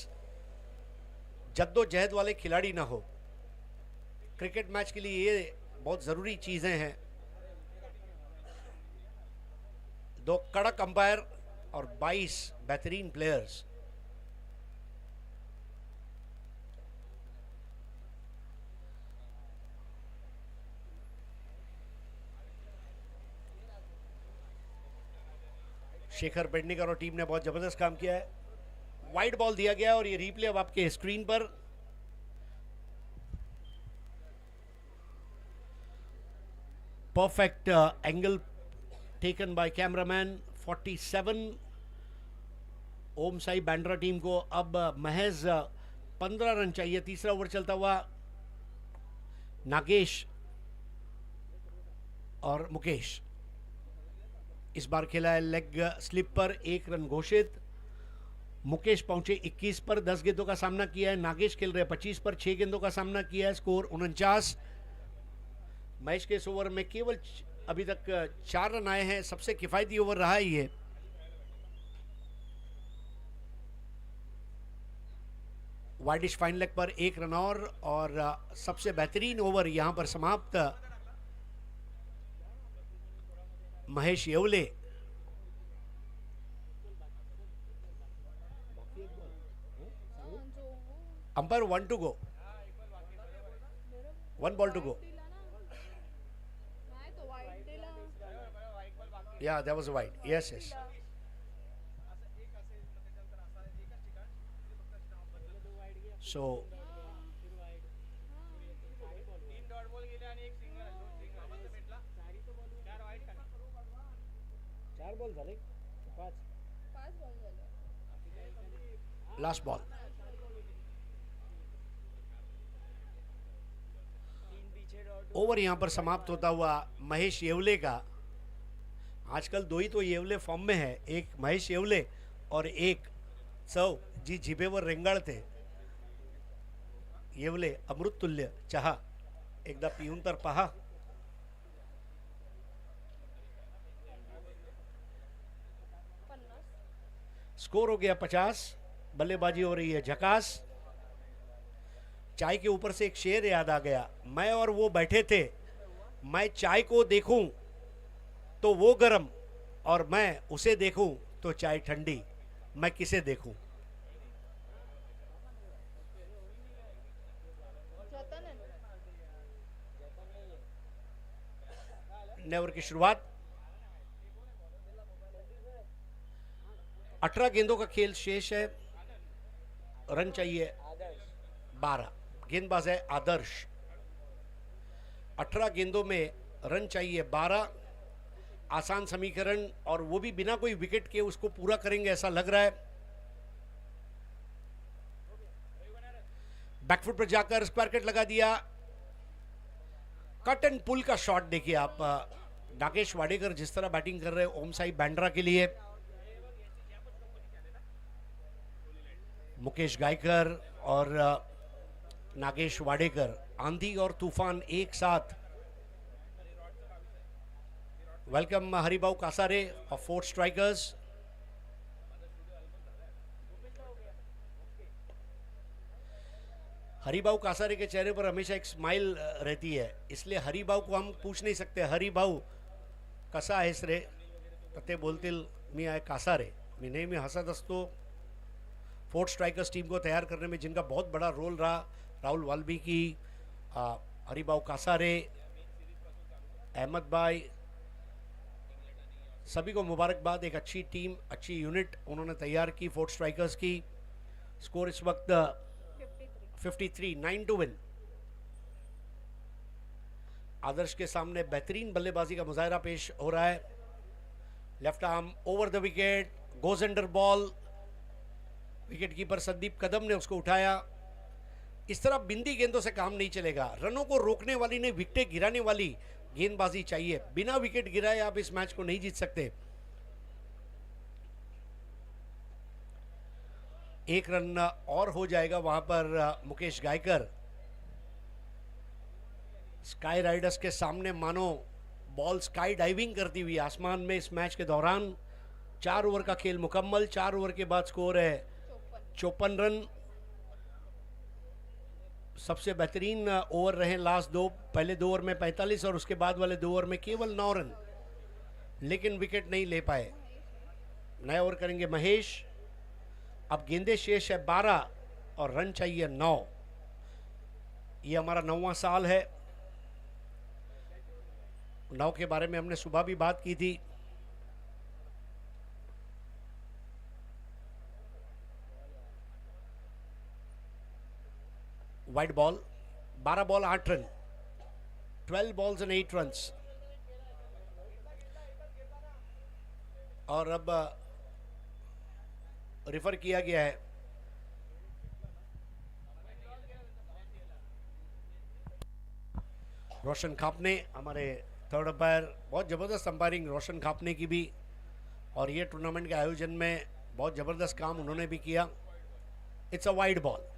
Speaker 2: जद्दोजहद वाले खिलाड़ी ना हो। क्रिकेट मैच के लिए ये बहुत जरूरी चीजें हैं। 2 कड़क अंपायर और 22 बेहतरीन प्लेयर्स। शेखर पेडनेकर और टीम ने बहुत जबरदस्त काम किया है। वाइड बॉल दिया गया और ये रिप्ले अब आपके स्क्रीन पर। Perfect angle taken by cameraman. 47 Om Sai Bandra team को अब महज 15 रन चाहिए। तीसरा ओवर चलता हुआ नागेश और मुकेश। इस बार खेला है लेग स्लिप पर, 1 रन घोषित। मुकेश पहुंचे 21 पर, 10 गेंदों का सामना किया है। नागेश खेल रहे 25 पर, 6 गेंदों का सामना किया है। स्कोर 49। मैच के इस ओवर में केवल अभी तक 4 रन आए हैं। सबसे किफायती ओवर रहा है ये। वाइडिश फाइन लेग पर 1 रन और सबसे बेहतरीन ओवर यहां पर समाप्त। Mahesh Yewale. Umpire 1 to go, 1 ball to go. Yeah, that was a wide. Yes, yes. So last ball. Over यहां पर समाप्त होता हुआ महेश येवले का। आजकल 2 ही तो येवले फॉर्म में है, एक महेश येवले और एक सौ जी जिभेवर रेंगाळते। येवले अमृत तुल्य चहा, एकदा पिऊन तर पहा। स्कोर हो गया 50। बल्लेबाजी हो रही है झकास। चाय के ऊपर से एक शेर याद आ गया। मैं और वो बैठे थे, मैं चाय को देखूं तो वो गरम, और मैं उसे देखूं तो चाय ठंडी। मैं किसे देखूं। नेवर की शुरुआत। 18 गेंदों का खेल शेष है। रन चाहिए 12। गेंदबाज है आदर्श। 18 गेंदों में रन चाहिए 12। आसान समीकरण, और वो भी बिना कोई विकेट के उसको पूरा करेंगे ऐसा लग रहा है। बैकफुट पर जाकर स्क्वायर कट लगा दिया। कट एंड पुल का शॉट देखिए आप, नागेश वाडेकर जिस तरह बैटिंग कर रहे हैं ओम साई बांद्रा के लिए। मुकेश गायकर और नागेश वाडेकर, आंधी और तूफान एक साथ। वेलकम हरिभाऊ कासारे और 4 स्ट्राइकर्स। हरिभाऊ कासारे के चेहरे पर हमेशा एक स्माइल रहती है, इसलिए हरिभाऊ को हम पूछ नहीं सकते हरिभाऊ कसा आहेस रे, तर ते बोलतील मी आहे कासारे। मी नेहमी हसत असतो। 4 स्ट्राइकर्स टीम को तैयार करने में जिनका बहुत बड़ा रोल रहा, राहुल वाल्मीकि, हरिभाऊ कासारे, अहमद भाई, सभी को मुबारकबाद। एक अच्छी टीम, अच्छी यूनिट उन्होंने तैयार की 4 स्ट्राइकर्स की। स्कोर इस वक्त 53, 9 टू विन। आदर्श के सामने बेहतरीन बल्लेबाजी का मुजाहरा पेश हो रहा है। Left arm over the wicket, goes under ball. Wicket keeper Sandeep Kadam ने उसको उठाया। इस तरह बिंदी गेंदों से काम नहीं चलेगा। रनों को रोकने वाली नहीं, विकेटें गिराने वाली गेंदबाजी चाहिए। बिना विकेट गिराए आप इस मैच को नहीं जीत सकते। 1 रन और हो जाएगा वहां पर। मुकेश गायकर स्काई राइडर्स के सामने मानो बॉल स्काई डाइविंग करती हुई आसमान में इस मैच के दौरान। 4 ओवर का खेल मुकम्मल। 4 ओवर के बाद स्कोर है 54 रन। सबसे बेहतरीन ओवर रहे लास्ट 2। पहले 2 ओवर में 45 और उसके बाद वाले 2 ओवर में केवल 9 रन, लेकिन विकेट नहीं ले पाए। नया ओवर करेंगे महेश। अब गेंदे शेष है 12 और रन चाहिए 9। ये हमारा 9वां साल है। 9 के बारे में हमने सुबह भी बात की थी। Wide ball, 12 ball 8 run, 12 balls end 8 runs. और अब रेफर किया गया है रोशन खापने, हमारे थर्ड अंपायर। बहुत ज़बरदस्त अंपायरिंग रोशन खापने की भी, और ये टूर्नामेंट के आयोजन में बहुत ज़बरदस्त काम उन्होंने भी किया। It's a wide ball.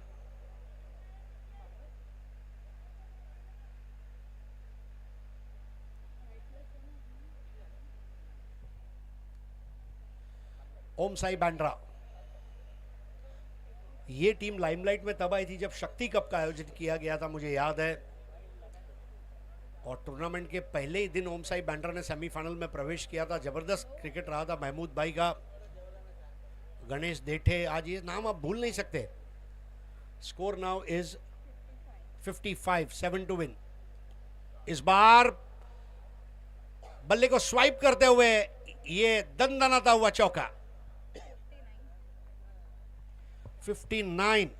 Speaker 2: Om Sai Bandra, ये टीम लाइमलाइट में तब आई थी जब शक्ति कप का आयोजन किया गया था, मुझे याद है। और टूर्नामेंट के पहले ही दिन ओम साई बांद्रा ने सेमीफाइनल में प्रवेश किया था। जबरदस्त क्रिकेट रहा था महमूद भाई का, गणेश देठे, आज ये नाम आप भूल नहीं सकते। Score now is 55, 7 to win. इस बार बल्ले को स्वाइप करते हुए ये दंदनाता हुआ चौका। 59।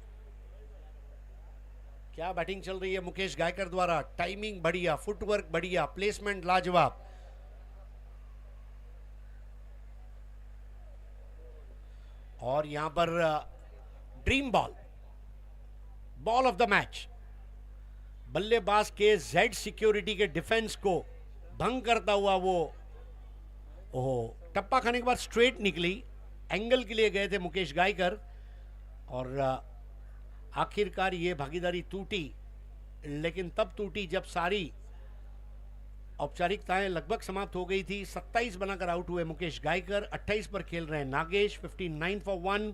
Speaker 2: क्या बैटिंग चल रही है मुकेश गायकर द्वारा। टाइमिंग बढ़िया, फुटवर्क बढ़िया, प्लेसमेंट लाजवाब। और यहां पर dream ball, ball of the match. बल्लेबाज के जेड सिक्योरिटी के डिफेंस को भंग करता हुआ वो, ओहो, टप्पा खाने के बाद स्ट्रेट निकली। एंगल के लिए गए थे मुकेश गायकर, और आखिरकार ये भागीदारी टूटी। लेकिन तब टूटी जब सारी औपचारिकताएं लगभग समाप्त हो गई थी। 27 बनाकर आउट हुए मुकेश गायकर। 28 पर खेल रहे हैं नागेश। 59 फॉर 1।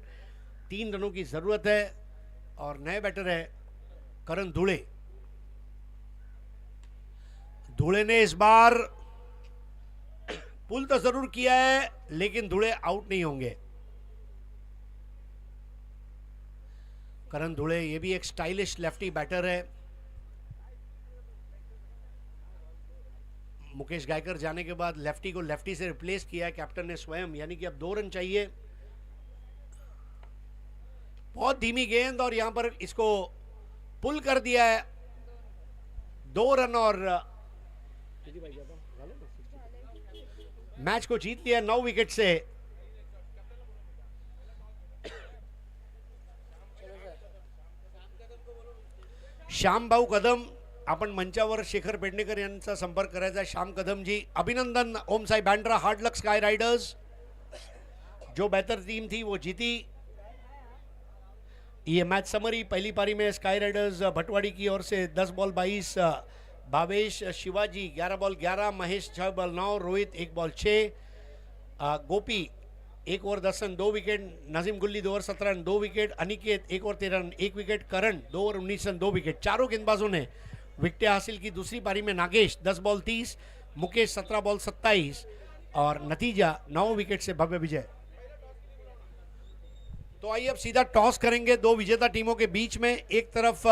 Speaker 2: 3 रनों की जरूरत है, और नए बैटर है करण धुले। धुले ने इस बार पुल तो जरूर किया है, लेकिन धुले आउट नहीं होंगे। करण धुले ये भी एक स्टाइलिश लेफ्टी बैटर है। मुकेश गायकर जाने के बाद लेफ्टी को लेफ्टी से रिप्लेस किया है कैप्टन ने स्वयं, यानी कि अब 2 रन चाहिए। बहुत धीमी गेंद, और यहां पर इसको पुल कर दिया है। 2 रन और मैच को जीत लिया 9 विकेट से। श्यामभाऊ कदम, आपण मंचावर शेखर पेडणेकर यांचा संपर्क करायचा। श्याम कदम जी, अभिनंदन। ओम साई बैंड्रा, हार्ड लक स्काई राइडर्स। जो बेहतर टीम थी वो जीती। ये मैच समरी, पहली पारी में स्काई राइडर्स भटवाड़ी की ओर से 10 ball 22, Bhavesh Shivaji 11 ball 11, Mahesh 6 ball 9, Rohit 1 ball 6, Gopi 1 over 10 run 2 wicket, Najeem Gulli 2 over 17 run 2 wicket, Aniket 1 over 13 run 1 wicket, Karan 2 over 19 run 2 wicket. चारों गेंदबाजों ने विकेटें हासिल की। दूसरी पारी में नागेश 10 बॉल 30, मुकेश 17 बॉल 27 और नतीजा 9 विकेट से भव्य विजय। तो आइए अब सीधा टॉस करेंगे दो विजेता टीमों के बीच में। एक तरफ